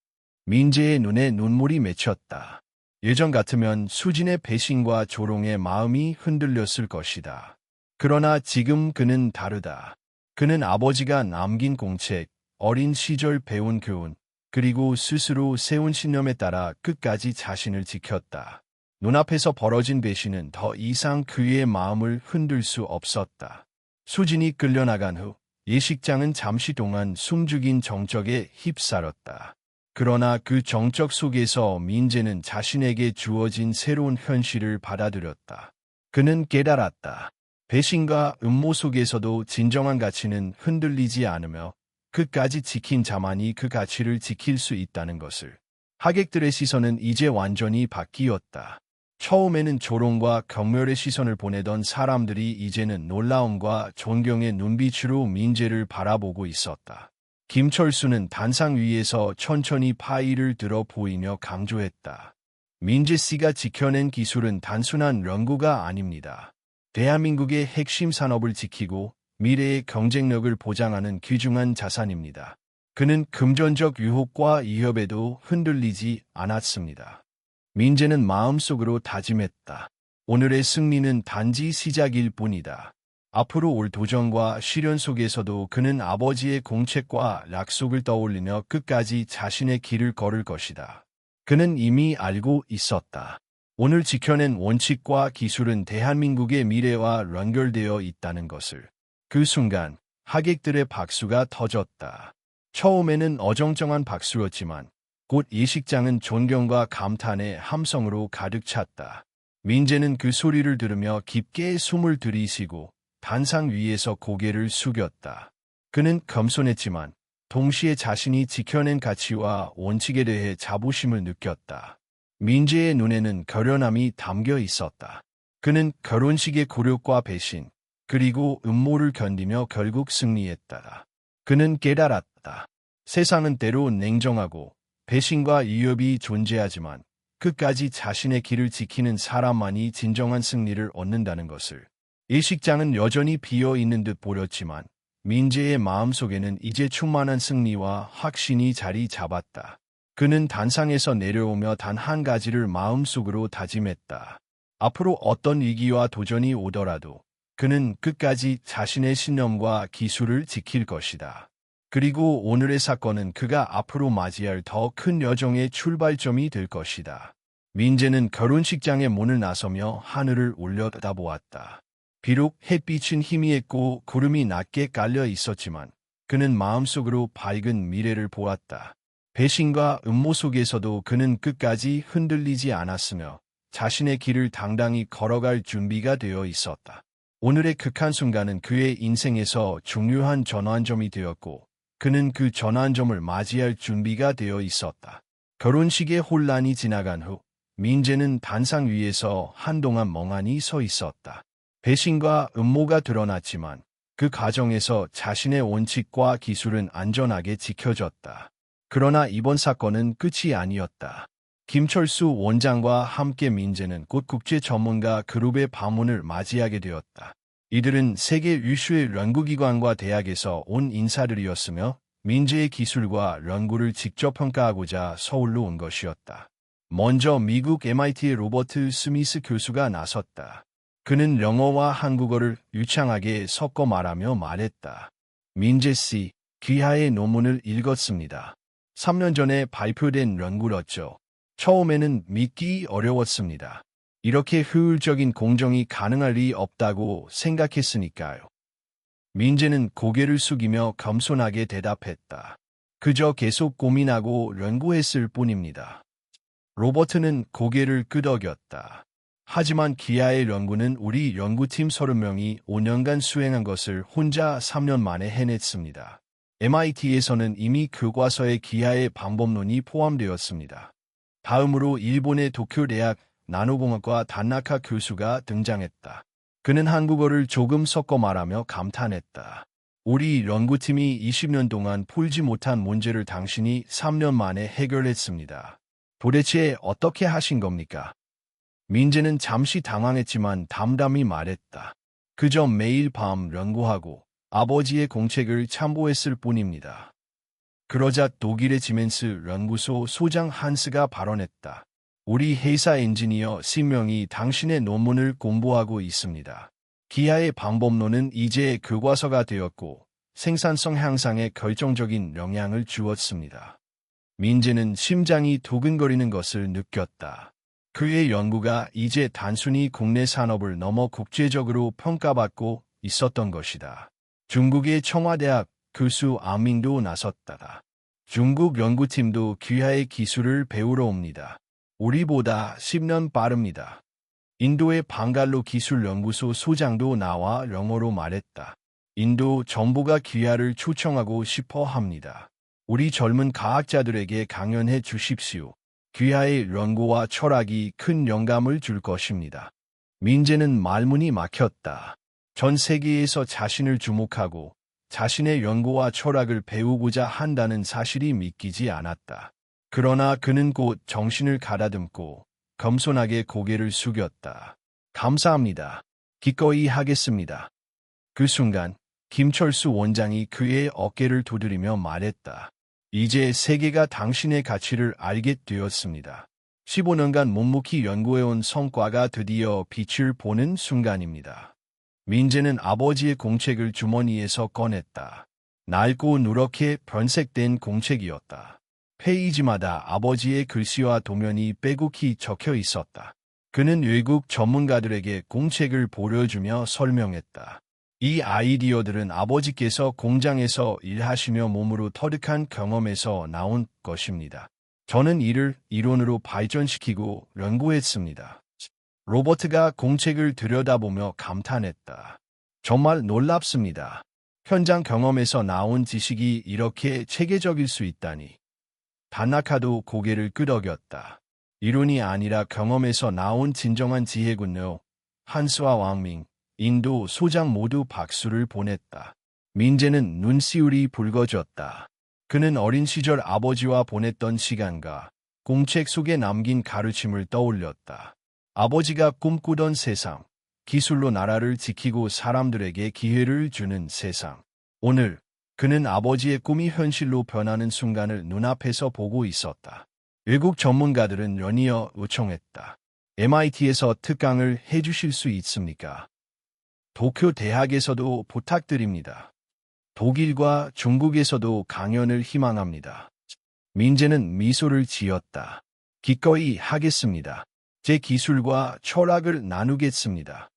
민재의 눈에 눈물이 맺혔다. 예전 같으면 수진의 배신과 조롱에 마음이 흔들렸을 것이다. 그러나 지금 그는 다르다. 그는 아버지가 남긴 공책, 어린 시절 배운 교훈, 그리고 스스로 세운 신념에 따라 끝까지 자신을 지켰다. 눈앞에서 벌어진 배신은 더 이상 그의 마음을 흔들 수 없었다. 수진이 끌려나간 후 예식장은 잠시 동안 숨죽인 정적에 휩싸였다. 그러나 그 정적 속에서 민재는 자신에게 주어진 새로운 현실을 받아들였다. 그는 깨달았다. 배신과 음모 속에서도 진정한 가치는 흔들리지 않으며 끝까지 지킨 자만이 그 가치를 지킬 수 있다는 것을. 하객들의 시선은 이제 완전히 바뀌었다. 처음에는 조롱과 경멸의 시선을 보내던 사람들이 이제는 놀라움과 존경의 눈빛으로 민재를 바라보고 있었다. 김철수는 단상 위에서 천천히 파일을 들어 보이며 강조했다. 민재 씨가 지켜낸 기술은 단순한 연구가 아닙니다. 대한민국의 핵심 산업을 지키고 미래의 경쟁력을 보장하는 귀중한 자산입니다. 그는 금전적 유혹과 위협에도 흔들리지 않았습니다. 민재는 마음속으로 다짐했다. 오늘의 승리는 단지 시작일 뿐이다. 앞으로 올 도전과 시련 속에서도 그는 아버지의 공책과 약속을 떠올리며 끝까지 자신의 길을 걸을 것이다. 그는 이미 알고 있었다. 오늘 지켜낸 원칙과 기술은 대한민국의 미래와 연결되어 있다는 것을. 그 순간 하객들의 박수가 터졌다. 처음에는 어정쩡한 박수였지만 곧 예식장은 존경과 감탄의 함성으로 가득 찼다. 민재는 그 소리를 들으며 깊게 숨을 들이쉬고 단상 위에서 고개를 숙였다. 그는 겸손했지만 동시에 자신이 지켜낸 가치와 원칙에 대해 자부심을 느꼈다. 민재의 눈에는 결연함이 담겨 있었다. 그는 결혼식의 굴욕과 배신, 그리고 음모를 견디며 결국 승리했다. 그는 깨달았다. 세상은 때로 냉정하고 배신과 위협이 존재하지만 끝까지 자신의 길을 지키는 사람만이 진정한 승리를 얻는다는 것을. 이 식장은 여전히 비어 있는 듯 보였지만 민재의 마음속에는 이제 충만한 승리와 확신이 자리 잡았다. 그는 단상에서 내려오며 단 한 가지를 마음속으로 다짐했다. 앞으로 어떤 위기와 도전이 오더라도 그는 끝까지 자신의 신념과 기술을 지킬 것이다. 그리고 오늘의 사건은 그가 앞으로 맞이할 더 큰 여정의 출발점이 될 것이다. 민재는 결혼식장의 문을 나서며 하늘을 올려다보았다. 비록 햇빛은 희미했고 구름이 낮게 깔려 있었지만 그는 마음속으로 밝은 미래를 보았다. 배신과 음모 속에서도 그는 끝까지 흔들리지 않았으며 자신의 길을 당당히 걸어갈 준비가 되어 있었다. 오늘의 극한 순간은 그의 인생에서 중요한 전환점이 되었고 그는 그 전환점을 맞이할 준비가 되어 있었다. 결혼식의 혼란이 지나간 후 민재는 단상 위에서 한동안 멍하니 서 있었다. 배신과 음모가 드러났지만 그 과정에서 자신의 원칙과 기술은 안전하게 지켜졌다. 그러나 이번 사건은 끝이 아니었다. 김철수 원장과 함께 민재는 곧 국제 전문가 그룹의 방문을 맞이하게 되었다. 이들은 세계 유수의 연구기관과 대학에서 온 인사들이었으며 민재의 기술과 연구를 직접 평가하고자 서울로 온 것이었다. 먼저 미국 MIT의 로버트 스미스 교수가 나섰다. 그는 영어와 한국어를 유창하게 섞어 말하며 말했다. 민재 씨, 귀하의 논문을 읽었습니다. 3년 전에 발표된 연구였죠. 처음에는 믿기 어려웠습니다. 이렇게 효율적인 공정이 가능할 리 없다고 생각했으니까요. 민재는 고개를 숙이며 겸손하게 대답했다. 그저 계속 고민하고 연구했을 뿐입니다. 로버트는 고개를 끄덕였다. 하지만 기아의 연구는 우리 연구팀 30명이 5년간 수행한 것을 혼자 3년 만에 해냈습니다. MIT에서는 이미 교과서에 기아의 방법론이 포함되었습니다. 다음으로 일본의 도쿄 대학 나노공학과 단나카 교수가 등장했다. 그는 한국어를 조금 섞어 말하며 감탄했다. 우리 연구팀이 20년 동안 풀지 못한 문제를 당신이 3년 만에 해결했습니다. 도대체 어떻게 하신 겁니까? 민재는 잠시 당황했지만 담담히 말했다. 그저 매일 밤 연구하고 아버지의 공책을 참고했을 뿐입니다. 그러자 독일의 지멘스 연구소 소장 한스가 발언했다. 우리 회사 엔지니어 10명이 당신의 논문을 공부하고 있습니다. 기아의 방법론은 이제 교과서가 되었고 생산성 향상에 결정적인 영향을 주었습니다. 민재는 심장이 두근거리는 것을 느꼈다. 그의 연구가 이제 단순히 국내 산업을 넘어 국제적으로 평가받고 있었던 것이다. 중국의 청와대학 교수 아밍도 나섰다. 중국 연구팀도 귀하의 기술을 배우러 옵니다. 우리보다 10년 빠릅니다. 인도의 방갈로 기술연구소 소장도 나와 영어로 말했다. 인도 정부가 귀하를 초청하고 싶어 합니다. 우리 젊은 과학자들에게 강연해 주십시오. 귀하의 연구와 철학이 큰 영감을 줄 것입니다. 민재는 말문이 막혔다. 전 세계에서 자신을 주목하고 자신의 연구와 철학을 배우고자 한다는 사실이 믿기지 않았다. 그러나 그는 곧 정신을 가다듬고 겸손하게 고개를 숙였다. 감사합니다. 기꺼이 하겠습니다. 그 순간 김철수 원장이 그의 어깨를 두드리며 말했다. 이제 세계가 당신의 가치를 알게 되었습니다. 15년간 묵묵히 연구해온 성과가 드디어 빛을 보는 순간입니다. 민재는 아버지의 공책을 주머니에서 꺼냈다. 낡고 누렇게 변색된 공책이었다. 페이지마다 아버지의 글씨와 도면이 빼곡히 적혀 있었다. 그는 외국 전문가들에게 공책을 보여주며 설명했다. 이 아이디어들은 아버지께서 공장에서 일하시며 몸으로 터득한 경험에서 나온 것입니다. 저는 이를 이론으로 발전시키고 연구했습니다. 로버트가 공책을 들여다보며 감탄했다. 정말 놀랍습니다. 현장 경험에서 나온 지식이 이렇게 체계적일 수 있다니. 다나카도 고개를 끄덕였다. 이론이 아니라 경험에서 나온 진정한 지혜군요. 한스와 왕밍, 인도 소장 모두 박수를 보냈다. 민재는 눈시울이 붉어졌다. 그는 어린 시절 아버지와 보냈던 시간과 공책 속에 남긴 가르침을 떠올렸다. 아버지가 꿈꾸던 세상, 기술로 나라를 지키고 사람들에게 기회를 주는 세상. 오늘 그는 아버지의 꿈이 현실로 변하는 순간을 눈앞에서 보고 있었다. 외국 전문가들은 연이어 요청했다. MIT에서 특강을 해주실 수 있습니까? 도쿄 대학에서도 부탁드립니다. 독일과 중국에서도 강연을 희망합니다. 민재는 미소를 지었다. 기꺼이 하겠습니다. 제 기술과 철학을 나누겠습니다.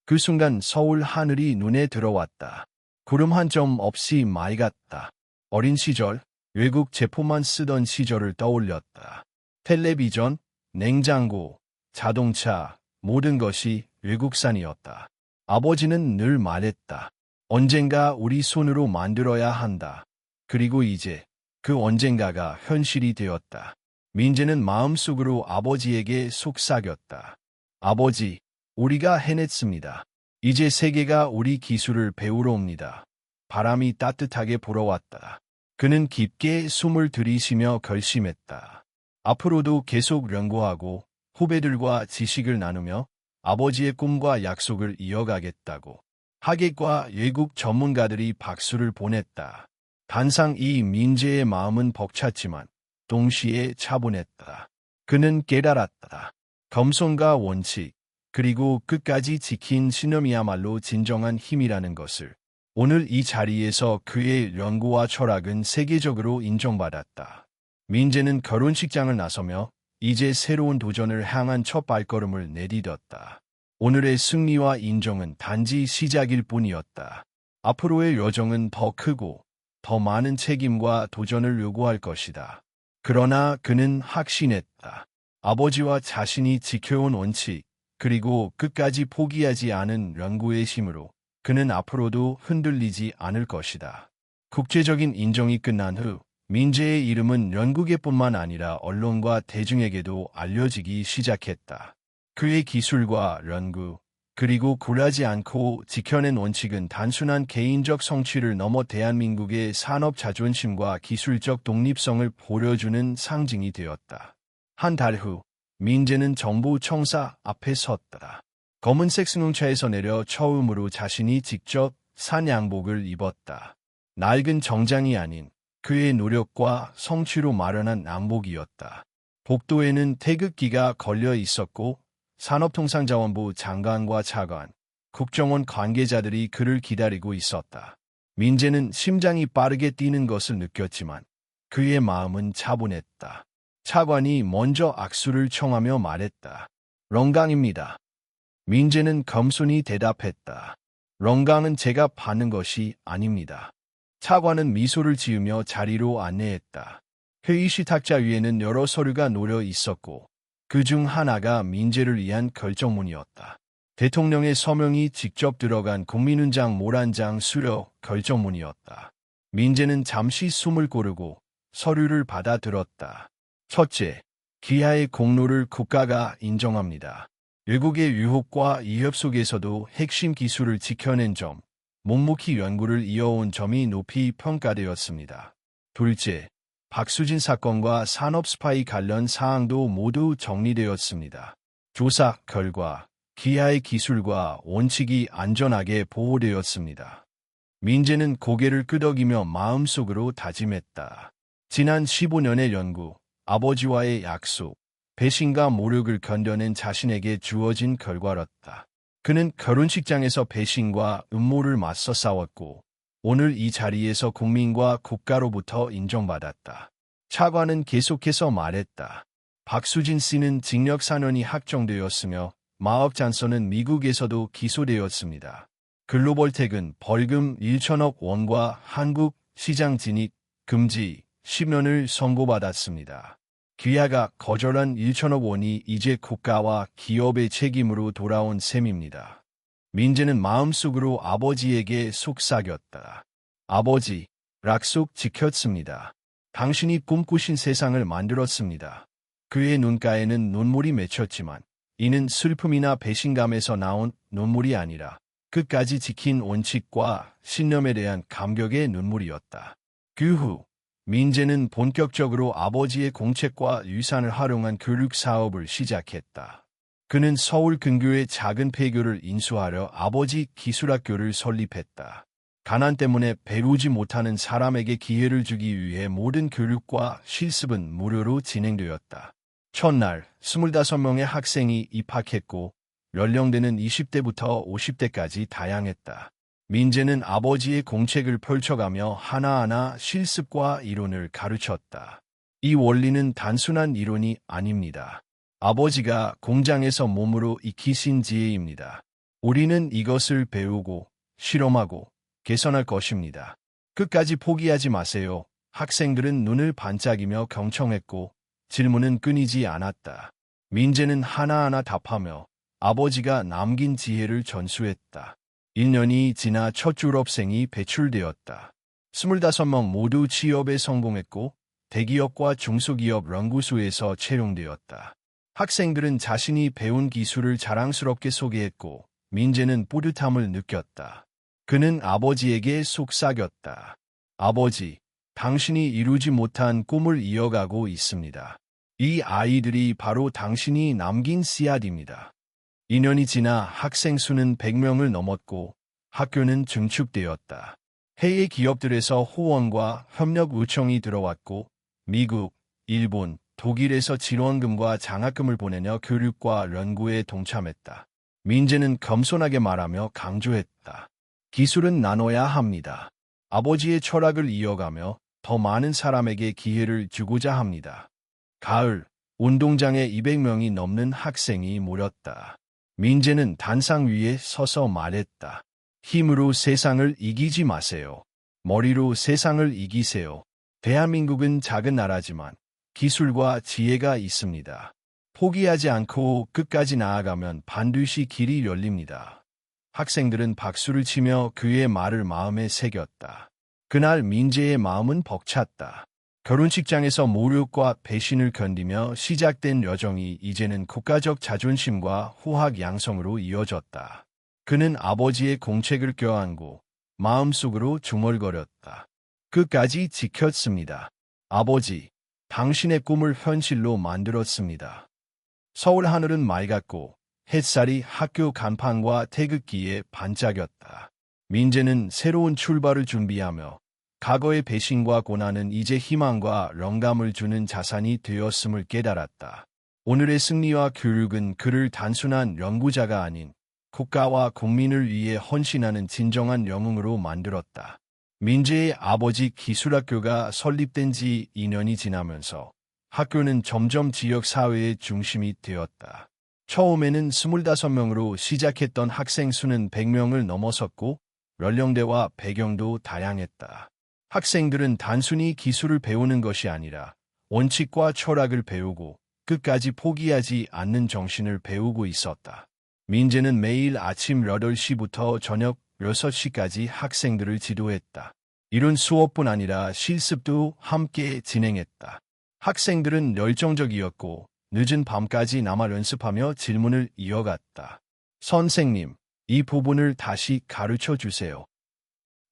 그 순간 서울 하늘이 눈에 들어왔다. 구름 한 점 없이 맑았다. 어린 시절, 외국 제품만 쓰던 시절을 떠올렸다. 텔레비전, 냉장고, 자동차, 모든 것이 외국산이었다. 아버지는 늘 말했다. 언젠가 우리 손으로 만들어야 한다. 그리고 이제 그 언젠가가 현실이 되었다. 민재는 마음속으로 아버지에게 속삭였다. 아버지, 우리가 해냈습니다. 이제 세계가 우리 기술을 배우러 옵니다. 바람이 따뜻하게 불어왔다. 그는 깊게 숨을 들이쉬며 결심했다. 앞으로도 계속 연구하고 후배들과 지식을 나누며 아버지의 꿈과 약속을 이어가겠다고. 하객과 외국 전문가들이 박수를 보냈다. 단상 이 민재의 마음은 벅찼지만 동시에 차분했다. 그는 깨달았다. 겸손과 원칙, 그리고 끝까지 지킨 신념이야말로 진정한 힘이라는 것을. 오늘 이 자리에서 그의 연구와 철학은 세계적으로 인정받았다. 민재는 결혼식장을 나서며 이제 새로운 도전을 향한 첫 발걸음을 내디뎠다. 오늘의 승리와 인정은 단지 시작일 뿐이었다. 앞으로의 여정은 더 크고 더 많은 책임과 도전을 요구할 것이다. 그러나 그는 확신했다. 아버지와 자신이 지켜온 원칙, 그리고 끝까지 포기하지 않은 연구의 힘으로 그는 앞으로도 흔들리지 않을 것이다. 국제적인 인정이 끝난 후 민재의 이름은 연구계뿐만 아니라 언론과 대중에게도 알려지기 시작했다. 그의 기술과 연구, 그리고 굴하지 않고 지켜낸 원칙은 단순한 개인적 성취를 넘어 대한민국의 산업 자존심과 기술적 독립성을 보여주는 상징이 되었다. 한 달 후, 민재는 정부 청사 앞에 섰다. 검은색 승용차에서 내려 처음으로 자신이 직접 산 양복을 입었다. 낡은 정장이 아닌 그의 노력과 성취로 마련한 양복이었다. 복도에는 태극기가 걸려 있었고 산업통상자원부 장관과 차관, 국정원 관계자들이 그를 기다리고 있었다. 민재는 심장이 빠르게 뛰는 것을 느꼈지만 그의 마음은 차분했다. 차관이 먼저 악수를 청하며 말했다. 런강입니다. 민재는 겸손히 대답했다. 런강은 제가 받는 것이 아닙니다. 차관은 미소를 지으며 자리로 안내했다. 회의실 탁자 위에는 여러 서류가 놓여 있었고 그 중 하나가 민재를 위한 결정문이었다. 대통령의 서명이 직접 들어간 국민훈장 모란장 수료 결정문이었다. 민재는 잠시 숨을 고르고 서류를 받아들었다. 첫째, 기하의 공로를 국가가 인정합니다. 외국의 유혹과 위협 속에서도 핵심 기술을 지켜낸 점, 묵묵히 연구를 이어온 점이 높이 평가되었습니다. 둘째, 박수진 사건과 산업 스파이 관련 사항도 모두 정리되었습니다. 조사 결과, 기하의 기술과 원칙이 안전하게 보호되었습니다. 민재는 고개를 끄덕이며 마음속으로 다짐했다. 지난 15년의 연구, 아버지와의 약속, 배신과 모욕을 견뎌낸 자신에게 주어진 결과였다. 그는 결혼식장에서 배신과 음모를 맞서 싸웠고 오늘 이 자리에서 국민과 국가로부터 인정받았다. 차관은 계속해서 말했다. 박수진 씨는 징역 4년이 확정되었으며 마업잔서는 미국에서도 기소되었습니다. 글로벌텍은 벌금 1천억 원과 한국 시장 진입 금지 10년을 선고받았습니다. 귀하가 거절한 1천억 원이 이제 국가와 기업의 책임으로 돌아온 셈입니다. 민재는 마음속으로 아버지에게 속삭였다. 아버지, 약속 지켰습니다. 당신이 꿈꾸신 세상을 만들었습니다. 그의 눈가에는 눈물이 맺혔지만 이는 슬픔이나 배신감에서 나온 눈물이 아니라 끝까지 지킨 원칙과 신념에 대한 감격의 눈물이었다. 그 후 민재는 본격적으로 아버지의 공책과 유산을 활용한 교육 사업을 시작했다. 그는 서울 근교의 작은 폐교를 인수하려 아버지 기술학교를 설립했다. 가난 때문에 배우지 못하는 사람에게 기회를 주기 위해 모든 교육과 실습은 무료로 진행되었다. 첫날 25명의 학생이 입학했고 연령대는 20대부터 50대까지 다양했다. 민재는 아버지의 공책을 펼쳐가며 하나하나 실습과 이론을 가르쳤다. 이 원리는 단순한 이론이 아닙니다. 아버지가 공장에서 몸으로 익히신 지혜입니다. 우리는 이것을 배우고 실험하고 개선할 것입니다. 끝까지 포기하지 마세요. 학생들은 눈을 반짝이며 경청했고 질문은 끊이지 않았다. 민재는 하나하나 답하며 아버지가 남긴 지혜를 전수했다. 1년이 지나 첫 졸업생이 배출되었다. 25명 모두 취업에 성공했고 대기업과 중소기업 연구소에서 채용되었다. 학생들은 자신이 배운 기술을 자랑스럽게 소개했고 민재는 뿌듯함을 느꼈다. 그는 아버지에게 속삭였다. 아버지, 당신이 이루지 못한 꿈을 이어가고 있습니다. 이 아이들이 바로 당신이 남긴 씨앗입니다. 2년이 지나 학생 수는 100명을 넘었고 학교는 증축되었다. 해외 기업들에서 후원과 협력 요청이 들어왔고 미국, 일본, 독일에서 지원금과 장학금을 보내며 교육과 연구에 동참했다. 민재는 겸손하게 말하며 강조했다. 기술은 나눠야 합니다. 아버지의 철학을 이어가며 더 많은 사람에게 기회를 주고자 합니다. 가을, 운동장에 200명이 넘는 학생이 모였다. 민재는 단상 위에 서서 말했다. 힘으로 세상을 이기지 마세요. 머리로 세상을 이기세요. 대한민국은 작은 나라지만 기술과 지혜가 있습니다. 포기하지 않고 끝까지 나아가면 반드시 길이 열립니다. 학생들은 박수를 치며 그의 말을 마음에 새겼다. 그날 민재의 마음은 벅찼다. 결혼식장에서 모욕과 배신을 견디며 시작된 여정이 이제는 국가적 자존심과 후학 양성으로 이어졌다. 그는 아버지의 공책을 껴안고 마음속으로 중얼거렸다. 끝까지 지켰습니다. 아버지, 당신의 꿈을 현실로 만들었습니다. 서울 하늘은 맑았고 햇살이 학교 간판과 태극기에 반짝였다. 민재는 새로운 출발을 준비하며 과거의 배신과 고난은 이제 희망과 영감을 주는 자산이 되었음을 깨달았다. 오늘의 승리와 교육은 그를 단순한 연구자가 아닌 국가와 국민을 위해 헌신하는 진정한 영웅으로 만들었다. 민재의 아버지 기술학교가 설립된 지 2년이 지나면서 학교는 점점 지역 사회의 중심이 되었다. 처음에는 25명으로 시작했던 학생 수는 100명을 넘어섰고 연령대와 배경도 다양했다. 학생들은 단순히 기술을 배우는 것이 아니라 원칙과 철학을 배우고 끝까지 포기하지 않는 정신을 배우고 있었다. 민재는 매일 아침 8시부터 저녁 6시까지 학생들을 지도했다. 이런 수업뿐 아니라 실습도 함께 진행했다. 학생들은 열정적이었고 늦은 밤까지 남아 연습하며 질문을 이어갔다. 선생님, 이 부분을 다시 가르쳐 주세요.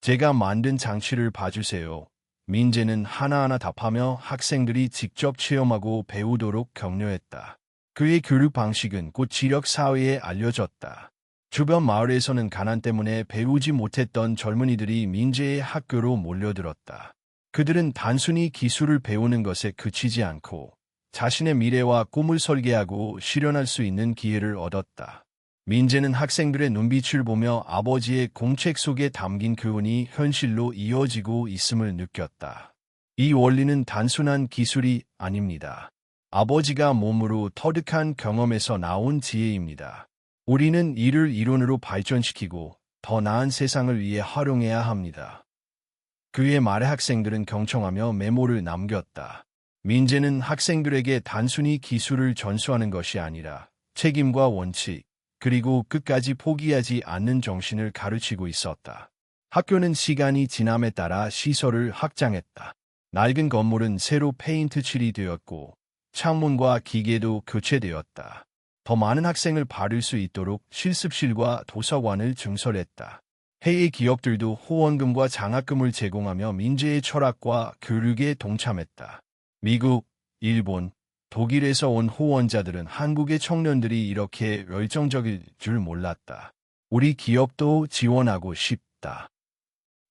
제가 만든 장치를 봐주세요. 민재는 하나하나 답하며 학생들이 직접 체험하고 배우도록 격려했다. 그의 교육 방식은 곧 지역 사회에 알려졌다. 주변 마을에서는 가난 때문에 배우지 못했던 젊은이들이 민재의 학교로 몰려들었다. 그들은 단순히 기술을 배우는 것에 그치지 않고 자신의 미래와 꿈을 설계하고 실현할 수 있는 기회를 얻었다. 민재는 학생들의 눈빛을 보며 아버지의 공책 속에 담긴 교훈이 현실로 이어지고 있음을 느꼈다. 이 원리는 단순한 기술이 아닙니다. 아버지가 몸으로 터득한 경험에서 나온 지혜입니다. 우리는 이를 이론으로 발전시키고 더 나은 세상을 위해 활용해야 합니다. 그의 말에 학생들은 경청하며 메모를 남겼다. 민재는 학생들에게 단순히 기술을 전수하는 것이 아니라 책임과 원칙, 그리고 끝까지 포기하지 않는 정신을 가르치고 있었다. 학교는 시간이 지남에 따라 시설을 확장했다. 낡은 건물은 새로 페인트 칠이 되었고 창문과 기계도 교체되었다. 더 많은 학생을 받을 수 있도록 실습실과 도서관을 증설했다. 해외 기업들도 후원금과 장학금을 제공하며 민재의 철학과 교육에 동참했다. 미국, 일본, 독일에서 온 후원자들은 한국의 청년들이 이렇게 열정적일 줄 몰랐다. 우리 기업도 지원하고 싶다.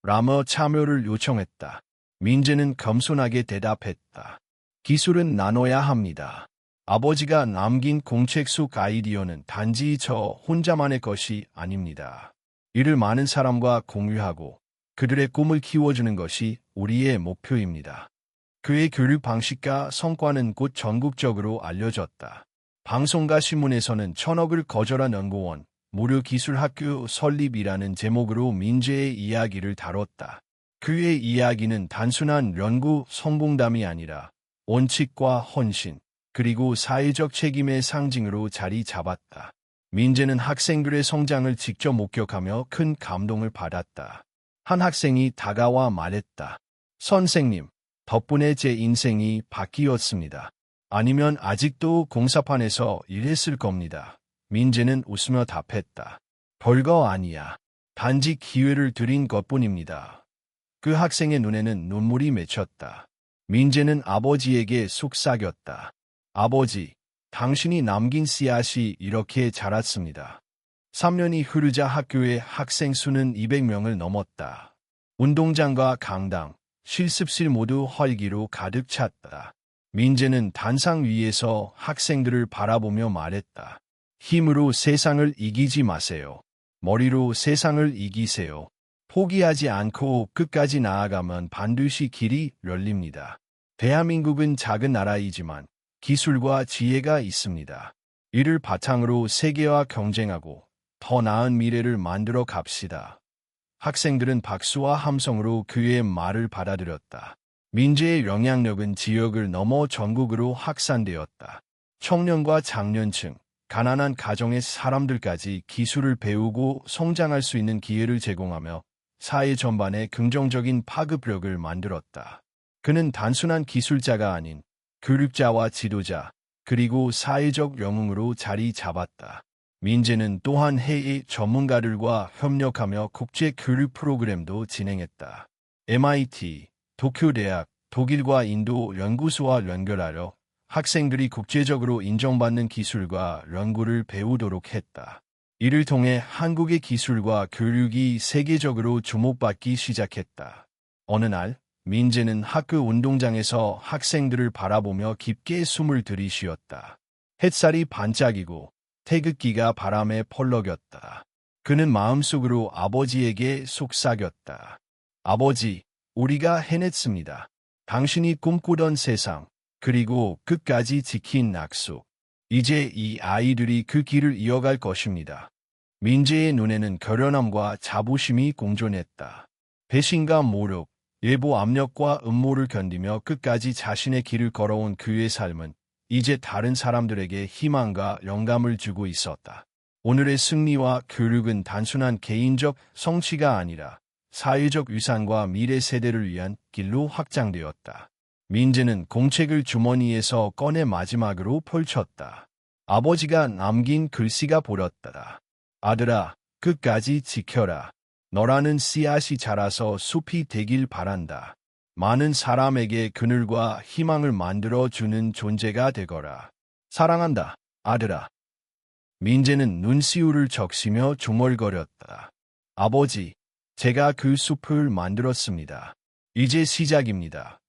라며 참여를 요청했다. 민재는 겸손하게 대답했다. 기술은 나눠야 합니다. 아버지가 남긴 공책 속 아이디어는 단지 저 혼자만의 것이 아닙니다. 이를 많은 사람과 공유하고 그들의 꿈을 키워주는 것이 우리의 목표입니다. 그의 교육 방식과 성과는 곧 전국적으로 알려졌다. 방송과 신문에서는 1,000억을 거절한 연구원, 무료 기술학교 설립이라는 제목으로 민재의 이야기를 다뤘다. 그의 이야기는 단순한 연구 성공담이 아니라 원칙과 헌신, 그리고 사회적 책임의 상징으로 자리 잡았다. 민재는 학생들의 성장을 직접 목격하며 큰 감동을 받았다. 한 학생이 다가와 말했다. 선생님, 덕분에 제 인생이 바뀌었습니다. 아니면 아직도 공사판에서 일했을 겁니다. 민재는 웃으며 답했다. 별거 아니야. 단지 기회를 드린 것뿐입니다. 그 학생의 눈에는 눈물이 맺혔다. 민재는 아버지에게 속삭였다. 아버지, 당신이 남긴 씨앗이 이렇게 자랐습니다. 3년이 흐르자 학교의 학생 수는 200명을 넘었다. 운동장과 강당, 실습실 모두 활기로 가득 찼다. 민재는 단상 위에서 학생들을 바라보며 말했다. 힘으로 세상을 이기지 마세요. 머리로 세상을 이기세요. 포기하지 않고 끝까지 나아가면 반드시 길이 열립니다. 대한민국은 작은 나라이지만 기술과 지혜가 있습니다. 이를 바탕으로 세계와 경쟁하고 더 나은 미래를 만들어 갑시다. 학생들은 박수와 함성으로 그의 말을 받아들였다. 민재의 영향력은 지역을 넘어 전국으로 확산되었다. 청년과 장년층, 가난한 가정의 사람들까지 기술을 배우고 성장할 수 있는 기회를 제공하며 사회 전반에 긍정적인 파급력을 만들었다. 그는 단순한 기술자가 아닌 교육자와 지도자, 그리고 사회적 영웅으로 자리 잡았다. 민재는 또한 해외 전문가들과 협력하며 국제 교육 프로그램도 진행했다. MIT, 도쿄대학, 독일과 인도 연구소와 연결하여 학생들이 국제적으로 인정받는 기술과 연구를 배우도록 했다. 이를 통해 한국의 기술과 교육이 세계적으로 주목받기 시작했다. 어느 날, 민재는 학교 운동장에서 학생들을 바라보며 깊게 숨을 들이쉬었다. 햇살이 반짝이고 태극기가 바람에 펄럭였다. 그는 마음속으로 아버지에게 속삭였다. 아버지, 우리가 해냈습니다. 당신이 꿈꾸던 세상, 그리고 끝까지 지킨 약속. 이제 이 아이들이 그 길을 이어갈 것입니다. 민재의 눈에는 결연함과 자부심이 공존했다. 배신과 모욕, 일부 압력과 음모를 견디며 끝까지 자신의 길을 걸어온 그의 삶은 이제 다른 사람들에게 희망과 영감을 주고 있었다. 오늘의 승리와 교육은 단순한 개인적 성취가 아니라 사회적 위상과 미래 세대를 위한 길로 확장되었다. 민재는 공책을 주머니에서 꺼내 마지막으로 펼쳤다. 아버지가 남긴 글씨가 보였다. 아들아, 끝까지 지켜라. 너라는 씨앗이 자라서 숲이 되길 바란다. 많은 사람에게 그늘과 희망을 만들어주는 존재가 되거라. 사랑한다, 아들아. 민재는 눈시울을 적시며 중얼거렸다. 아버지, 제가 그 숲을 만들었습니다. 이제 시작입니다.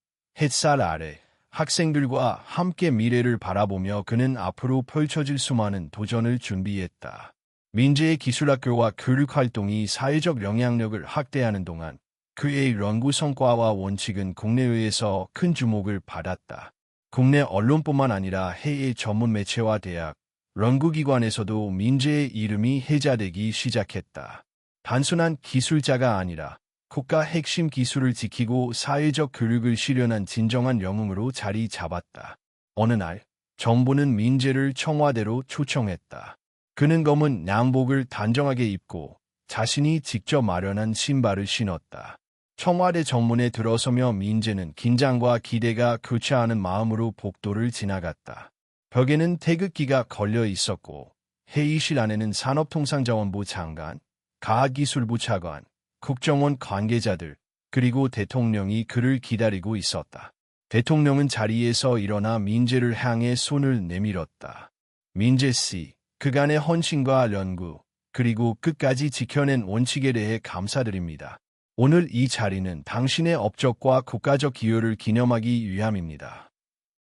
햇살 아래 학생들과 함께 미래를 바라보며 그는 앞으로 펼쳐질 수많은 도전을 준비했다. 민재의 기술학교와 교육활동이 사회적 영향력을 확대하는 동안 그의 연구 성과와 원칙은 국내외에서 큰 주목을 받았다. 국내 언론뿐만 아니라 해외 전문 매체와 대학, 연구기관에서도 민재의 이름이 회자되기 시작했다. 단순한 기술자가 아니라 국가 핵심 기술을 지키고 사회적 교육을 실현한 진정한 영웅으로 자리 잡았다. 어느 날, 정부는 민재를 청와대로 초청했다. 그는 검은 양복을 단정하게 입고 자신이 직접 마련한 신발을 신었다. 청와대 정문에 들어서며 민재는 긴장과 기대가 교차하는 마음으로 복도를 지나갔다. 벽에는 태극기가 걸려 있었고 회의실 안에는 산업통상자원부 장관, 과학기술부 차관, 국정원 관계자들, 그리고 대통령이 그를 기다리고 있었다. 대통령은 자리에서 일어나 민재를 향해 손을 내밀었다. 민재 씨, 그간의 헌신과 연구, 그리고 끝까지 지켜낸 원칙에 대해 감사드립니다. 오늘 이 자리는 당신의 업적과 국가적 기여를 기념하기 위함입니다.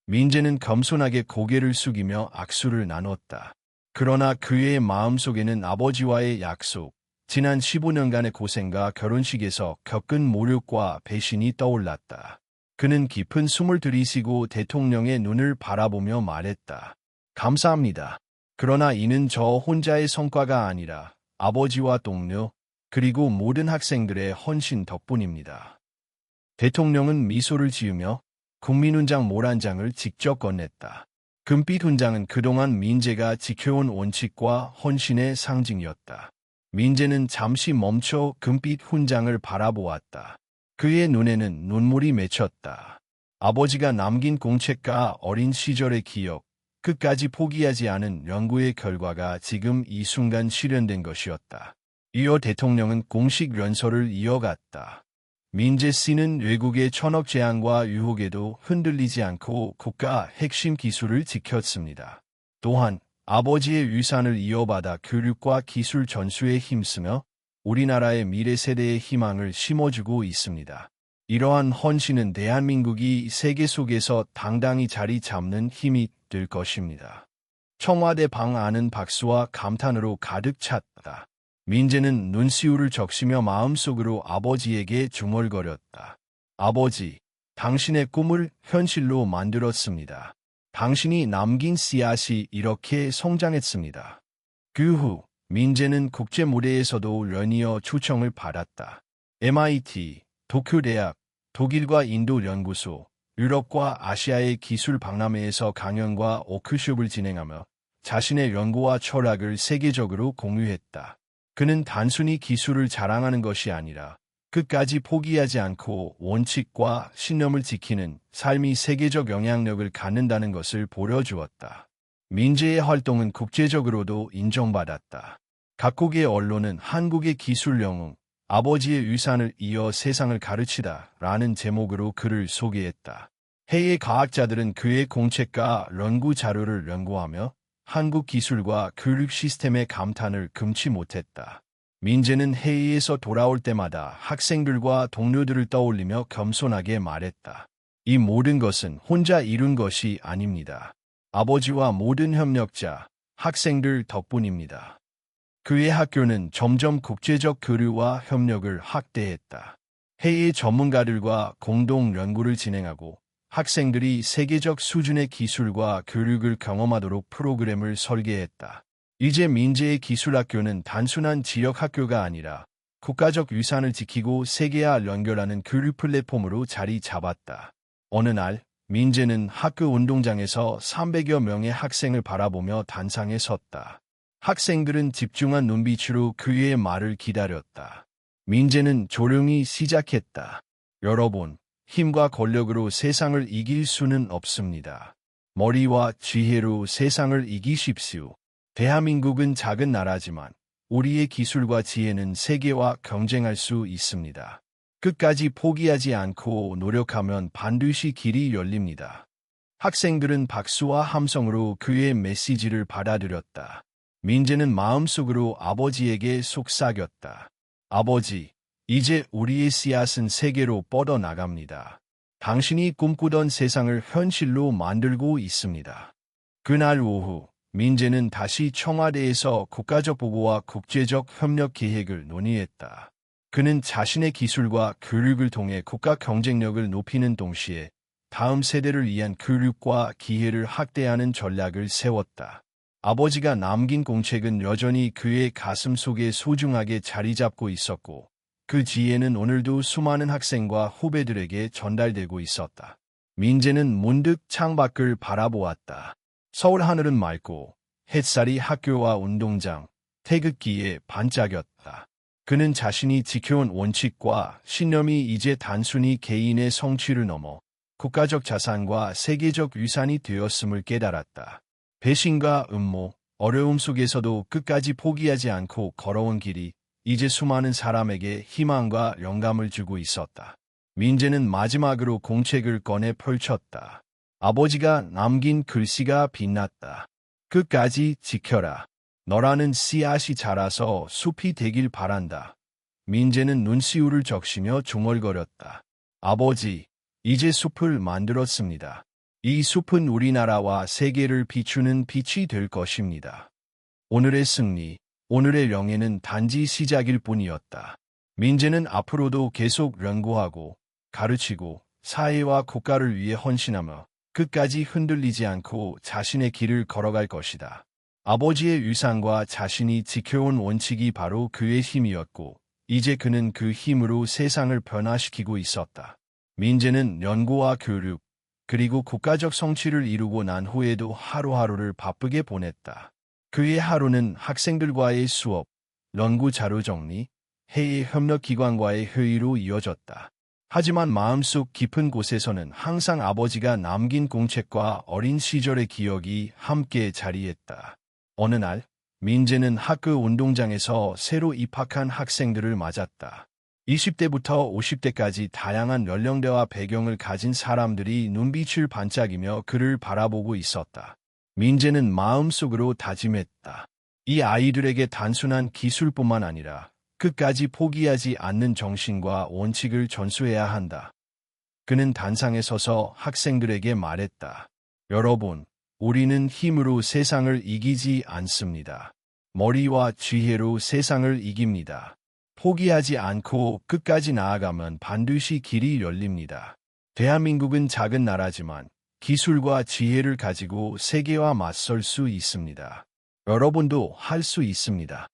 민재는 겸손하게 고개를 숙이며 악수를 나눴다. 그러나 그의 마음속에는 아버지와의 약속, 지난 15년간의 고생과 결혼식에서 겪은 모욕과 배신이 떠올랐다. 그는 깊은 숨을 들이쉬고 대통령의 눈을 바라보며 말했다. 감사합니다. 그러나 이는 저 혼자의 성과가 아니라 아버지와 동료, 그리고 모든 학생들의 헌신 덕분입니다. 대통령은 미소를 지으며 국민훈장 모란장을 직접 건넸다. 금빛 훈장은 그동안 민재가 지켜온 원칙과 헌신의 상징이었다. 민재는 잠시 멈춰 금빛 훈장을 바라보았다. 그의 눈에는 눈물이 맺혔다. 아버지가 남긴 공책과 어린 시절의 기억, 끝까지 포기하지 않은 연구의 결과가 지금 이 순간 실현된 것이었다. 이어 대통령은 공식 연설을 이어갔다. 민재 씨는 외국의 천억 재앙과 유혹에도 흔들리지 않고 국가 핵심 기술을 지켰습니다. 또한 아버지의 위산을 이어받아 교육과 기술 전수에 힘쓰며 우리나라의 미래 세대의 희망을 심어주고 있습니다. 이러한 헌신은 대한민국이 세계 속에서 당당히 자리 잡는 힘이 될 것입니다. 청와대 방 안은 박수와 감탄으로 가득 찼다. 민재는 눈시울을 적시며 마음속으로 아버지에게 중얼거렸다. 아버지, 당신의 꿈을 현실로 만들었습니다. 당신이 남긴 씨앗이 이렇게 성장했습니다. 그 후 민재는 국제 무대에서도 연이어 초청을 받았다. MIT, 도쿄대학, 독일과 인도 연구소, 유럽과 아시아의 기술 박람회에서 강연과 워크숍을 진행하며 자신의 연구와 철학을 세계적으로 공유했다. 그는 단순히 기술을 자랑하는 것이 아니라 끝까지 포기하지 않고 원칙과 신념을 지키는 삶이 세계적 영향력을 갖는다는 것을 보여주었다. 민재의 활동은 국제적으로도 인정받았다. 각국의 언론은 한국의 기술 영웅, 아버지의 유산을 이어 세상을 가르치다 라는 제목으로 그를 소개했다. 해외 과학자들은 그의 공책과 연구 자료를 연구하며 한국 기술과 교육 시스템의 감탄을 금치 못했다. 민재는 해외에서 돌아올 때마다 학생들과 동료들을 떠올리며 겸손하게 말했다. 이 모든 것은 혼자 이룬 것이 아닙니다. 아버지와 모든 협력자, 학생들 덕분입니다. 그의 학교는 점점 국제적 교류와 협력을 확대했다. 해외 전문가들과 공동 연구를 진행하고 학생들이 세계적 수준의 기술과 교육을 경험하도록 프로그램을 설계했다. 이제 민재의 기술학교는 단순한 지역 학교가 아니라 국가적 유산을 지키고 세계와 연결하는 교육 플랫폼으로 자리 잡았다. 어느 날 민재는 학교 운동장에서 300여 명의 학생을 바라보며 단상에 섰다. 학생들은 집중한 눈빛으로 그의 말을 기다렸다. 민재는 조용히 시작했다. 여러분, 힘과 권력으로 세상을 이길 수는 없습니다. 머리와 지혜로 세상을 이기십시오. 대한민국은 작은 나라지만 우리의 기술과 지혜는 세계와 경쟁할 수 있습니다. 끝까지 포기하지 않고 노력하면 반드시 길이 열립니다. 학생들은 박수와 함성으로 그의 메시지를 받아들였다. 민재는 마음속으로 아버지에게 속삭였다. 아버지, 이제 우리의 씨앗은 세계로 뻗어나갑니다. 당신이 꿈꾸던 세상을 현실로 만들고 있습니다. 그날 오후, 민재는 다시 청와대에서 국가적 보고와 국제적 협력 계획을 논의했다. 그는 자신의 기술과 교육을 통해 국가 경쟁력을 높이는 동시에 다음 세대를 위한 교육과 기회를 확대하는 전략을 세웠다. 아버지가 남긴 공책은 여전히 그의 가슴 속에 소중하게 자리 잡고 있었고, 그 지혜는 오늘도 수많은 학생과 후배들에게 전달되고 있었다. 민재는 문득 창밖을 바라보았다. 서울 하늘은 맑고 햇살이 학교와 운동장, 태극기에 반짝였다. 그는 자신이 지켜온 원칙과 신념이 이제 단순히 개인의 성취를 넘어 국가적 자산과 세계적 유산이 되었음을 깨달았다. 배신과 음모, 어려움 속에서도 끝까지 포기하지 않고 걸어온 길이 이제 수많은 사람에게 희망과 영감을 주고 있었다. 민재는 마지막으로 공책을 꺼내 펼쳤다. 아버지가 남긴 글씨가 빛났다. 끝까지 지켜라. 너라는 씨앗이 자라서 숲이 되길 바란다. 민재는 눈시울을 적시며 중얼거렸다. 아버지, 이제 숲을 만들었습니다. 이 숲은 우리나라와 세계를 비추는 빛이 될 것입니다. 오늘의 승리, 오늘의 명예는 단지 시작일 뿐이었다. 민재는 앞으로도 계속 연구하고 가르치고 사회와 국가를 위해 헌신하며 끝까지 흔들리지 않고 자신의 길을 걸어갈 것이다. 아버지의 유산과 자신이 지켜온 원칙이 바로 그의 힘이었고 이제 그는 그 힘으로 세상을 변화시키고 있었다. 민재는 연구와 교육, 그리고 국가적 성취를 이루고 난 후에도 하루하루를 바쁘게 보냈다. 그의 하루는 학생들과의 수업, 연구 자료 정리, 해외 협력기관과의 회의로 이어졌다. 하지만 마음속 깊은 곳에서는 항상 아버지가 남긴 공책과 어린 시절의 기억이 함께 자리했다. 어느 날, 민재는 학교 운동장에서 새로 입학한 학생들을 맞았다. 20대부터 50대까지 다양한 연령대와 배경을 가진 사람들이 눈빛을 반짝이며 그를 바라보고 있었다. 민재는 마음속으로 다짐했다. 이 아이들에게 단순한 기술뿐만 아니라 끝까지 포기하지 않는 정신과 원칙을 전수해야 한다. 그는 단상에 서서 학생들에게 말했다. 여러분, 우리는 힘으로 세상을 이기지 않습니다. 머리와 지혜로 세상을 이깁니다. 포기하지 않고 끝까지 나아가면 반드시 길이 열립니다. 대한민국은 작은 나라지만 기술과 지혜를 가지고 세계와 맞설 수 있습니다. 여러분도 할 수 있습니다.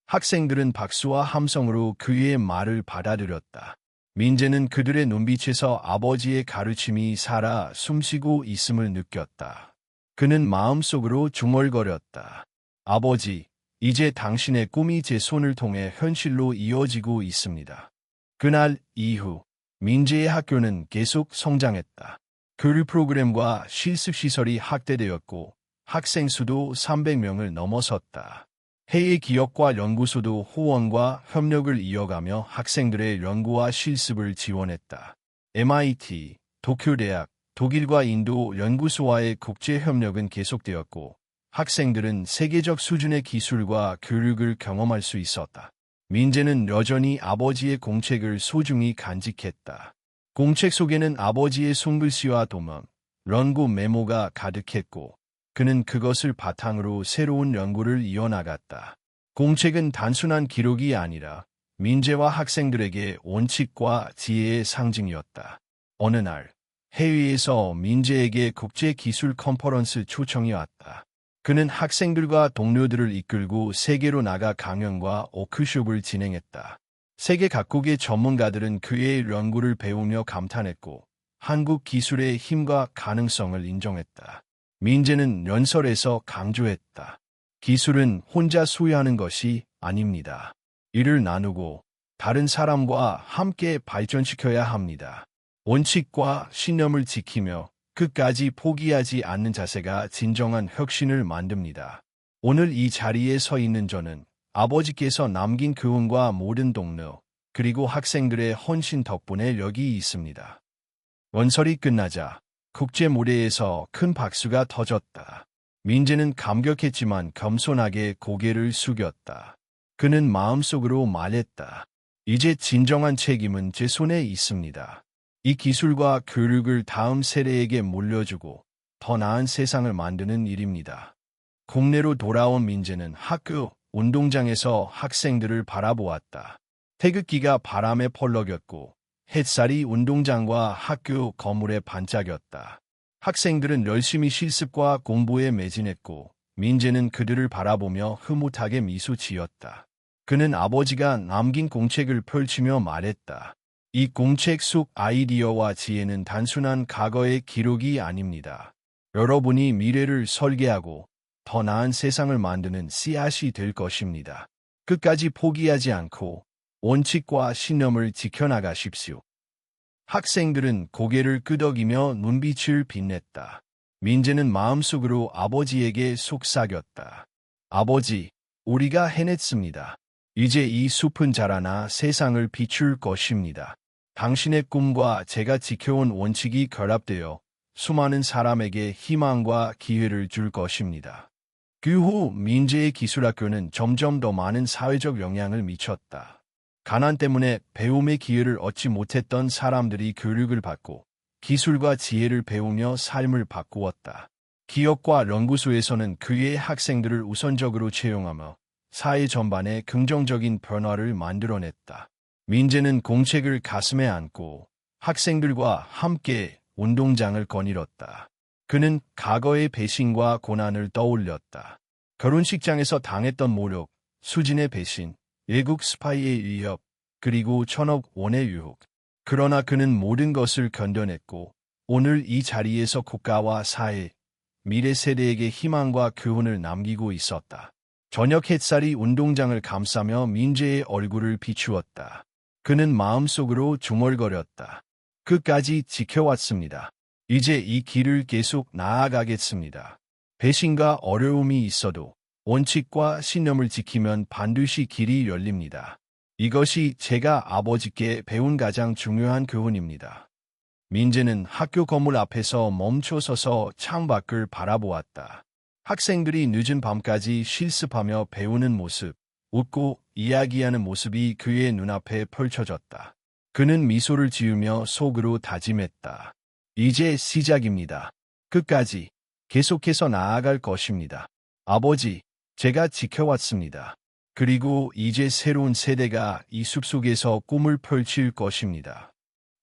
학생들은 박수와 함성으로 그의 말을 받아들였다. 민재는 그들의 눈빛에서 아버지의 가르침이 살아 숨쉬고 있음을 느꼈다. 그는 마음속으로 중얼거렸다. 아버지, 이제 당신의 꿈이 제 손을 통해 현실로 이어지고 있습니다. 그날 이후 민재의 학교는 계속 성장했다. 교육 프로그램과 실습시설이 확대되었고 학생 수도 300명을 넘어섰다. 해외 기업과 연구소도 후원과 협력을 이어가며 학생들의 연구와 실습을 지원했다. MIT, 도쿄대학, 독일과 인도 연구소와의 국제협력은 계속되었고 학생들은 세계적 수준의 기술과 교육을 경험할 수 있었다. 민재는 여전히 아버지의 공책을 소중히 간직했다. 공책 속에는 아버지의 손글씨와 도면, 연구 메모가 가득했고 그는 그것을 바탕으로 새로운 연구를 이어나갔다. 공책은 단순한 기록이 아니라 민재와 학생들에게 원칙과 지혜의 상징이었다. 어느 날, 해외에서 민재에게 국제기술 컨퍼런스 초청이 왔다. 그는 학생들과 동료들을 이끌고 세계로 나가 강연과 워크숍을 진행했다. 세계 각국의 전문가들은 그의 연구를 배우며 감탄했고 한국 기술의 힘과 가능성을 인정했다. 민재는 연설에서 강조했다. 기술은 혼자 소유하는 것이 아닙니다. 이를 나누고 다른 사람과 함께 발전시켜야 합니다. 원칙과 신념을 지키며 끝까지 포기하지 않는 자세가 진정한 혁신을 만듭니다. 오늘 이 자리에 서 있는 저는 아버지께서 남긴 교훈과 모든 동료, 그리고 학생들의 헌신 덕분에 여기 있습니다. 연설이 끝나자 국제 무대에서 큰 박수가 터졌다. 민재는 감격했지만 겸손하게 고개를 숙였다. 그는 마음속으로 말했다. 이제 진정한 책임은 제 손에 있습니다. 이 기술과 교육을 다음 세대에게 물려주고 더 나은 세상을 만드는 일입니다. 국내로 돌아온 민재는 학교 운동장에서 학생들을 바라보았다. 태극기가 바람에 펄럭였고 햇살이 운동장과 학교 건물에 반짝였다. 학생들은 열심히 실습과 공부에 매진했고 민재는 그들을 바라보며 흐뭇하게 미소 지었다. 그는 아버지가 남긴 공책을 펼치며 말했다. 이 공책 속 아이디어와 지혜는 단순한 과거의 기록이 아닙니다. 여러분이 미래를 설계하고 더 나은 세상을 만드는 씨앗이 될 것입니다. 끝까지 포기하지 않고 원칙과 신념을 지켜나가십시오. 학생들은 고개를 끄덕이며 눈빛을 빛냈다. 민재는 마음속으로 아버지에게 속삭였다. 아버지, 우리가 해냈습니다. 이제 이 숲은 자라나 세상을 비출 것입니다. 당신의 꿈과 제가 지켜온 원칙이 결합되어 수많은 사람에게 희망과 기회를 줄 것입니다. 그 후 민재의 기술학교는 점점 더 많은 사회적 영향을 미쳤다. 가난 때문에 배움의 기회를 얻지 못했던 사람들이 교육을 받고 기술과 지혜를 배우며 삶을 바꾸었다. 기업과 연구소에서는 그의 학생들을 우선적으로 채용하며 사회 전반에 긍정적인 변화를 만들어냈다. 민재는 공책을 가슴에 안고 학생들과 함께 운동장을 거닐었다. 그는 과거의 배신과 고난을 떠올렸다. 결혼식장에서 당했던 모욕, 수진의 배신, 외국 스파이의 위협, 그리고 1,000억 원의 유혹. 그러나 그는 모든 것을 견뎌냈고 오늘 이 자리에서 국가와 사회, 미래 세대에게 희망과 교훈을 남기고 있었다. 저녁 햇살이 운동장을 감싸며 민재의 얼굴을 비추었다. 그는 마음속으로 중얼거렸다. 끝까지 지켜왔습니다. 이제 이 길을 계속 나아가겠습니다. 배신과 어려움이 있어도 원칙과 신념을 지키면 반드시 길이 열립니다. 이것이 제가 아버지께 배운 가장 중요한 교훈입니다. 민재는 학교 건물 앞에서 멈춰서서 창밖을 바라보았다. 학생들이 늦은 밤까지 실습하며 배우는 모습, 웃고 이야기하는 모습이 그의 눈앞에 펼쳐졌다. 그는 미소를 지으며 속으로 다짐했다. 이제 시작입니다. 끝까지 계속해서 나아갈 것입니다. 아버지, 제가 지켜왔습니다. 그리고 이제 새로운 세대가 이 숲속에서 꿈을 펼칠 것입니다.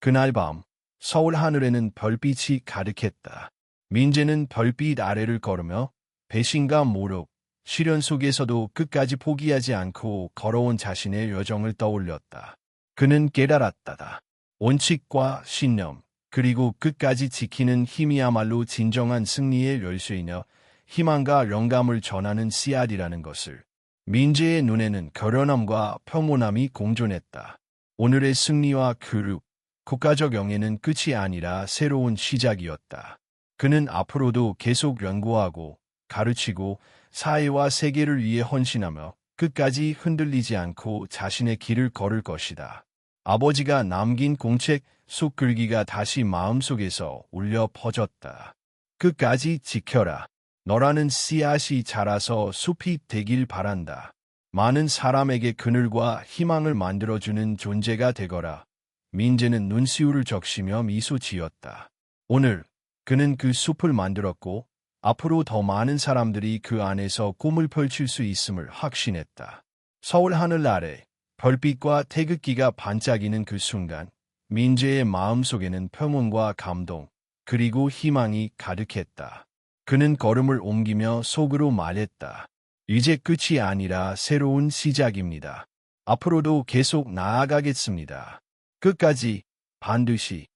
그날 밤, 서울 하늘에는 별빛이 가득했다. 민재는 별빛 아래를 걸으며 배신과 모욕, 시련 속에서도 끝까지 포기하지 않고 걸어온 자신의 여정을 떠올렸다. 그는 깨달았다. 원칙과 신념, 그리고 끝까지 지키는 힘이야말로 진정한 승리의 열쇠이며 희망과 영감을 전하는 씨앗이라는 것을. 민재의 눈에는 결연함과 평온함이 공존했다. 오늘의 승리와 교육, 국가적 영예는 끝이 아니라 새로운 시작이었다. 그는 앞으로도 계속 연구하고 가르치고 사회와 세계를 위해 헌신하며 끝까지 흔들리지 않고 자신의 길을 걸을 것이다. 아버지가 남긴 공책 속 글귀가 다시 마음속에서 울려 퍼졌다. 끝까지 지켜라. 너라는 씨앗이 자라서 숲이 되길 바란다. 많은 사람에게 그늘과 희망을 만들어주는 존재가 되거라. 민재는 눈시울을 적시며 미소 지었다. 오늘 그는 그 숲을 만들었고 앞으로 더 많은 사람들이 그 안에서 꿈을 펼칠 수 있음을 확신했다. 서울 하늘 아래 별빛과 태극기가 반짝이는 그 순간 민재의 마음속에는 평온과 감동 그리고 희망이 가득했다. 그는 걸음을 옮기며 속으로 말했다. 이제 끝이 아니라 새로운 시작입니다. 앞으로도 계속 나아가겠습니다. 끝까지 반드시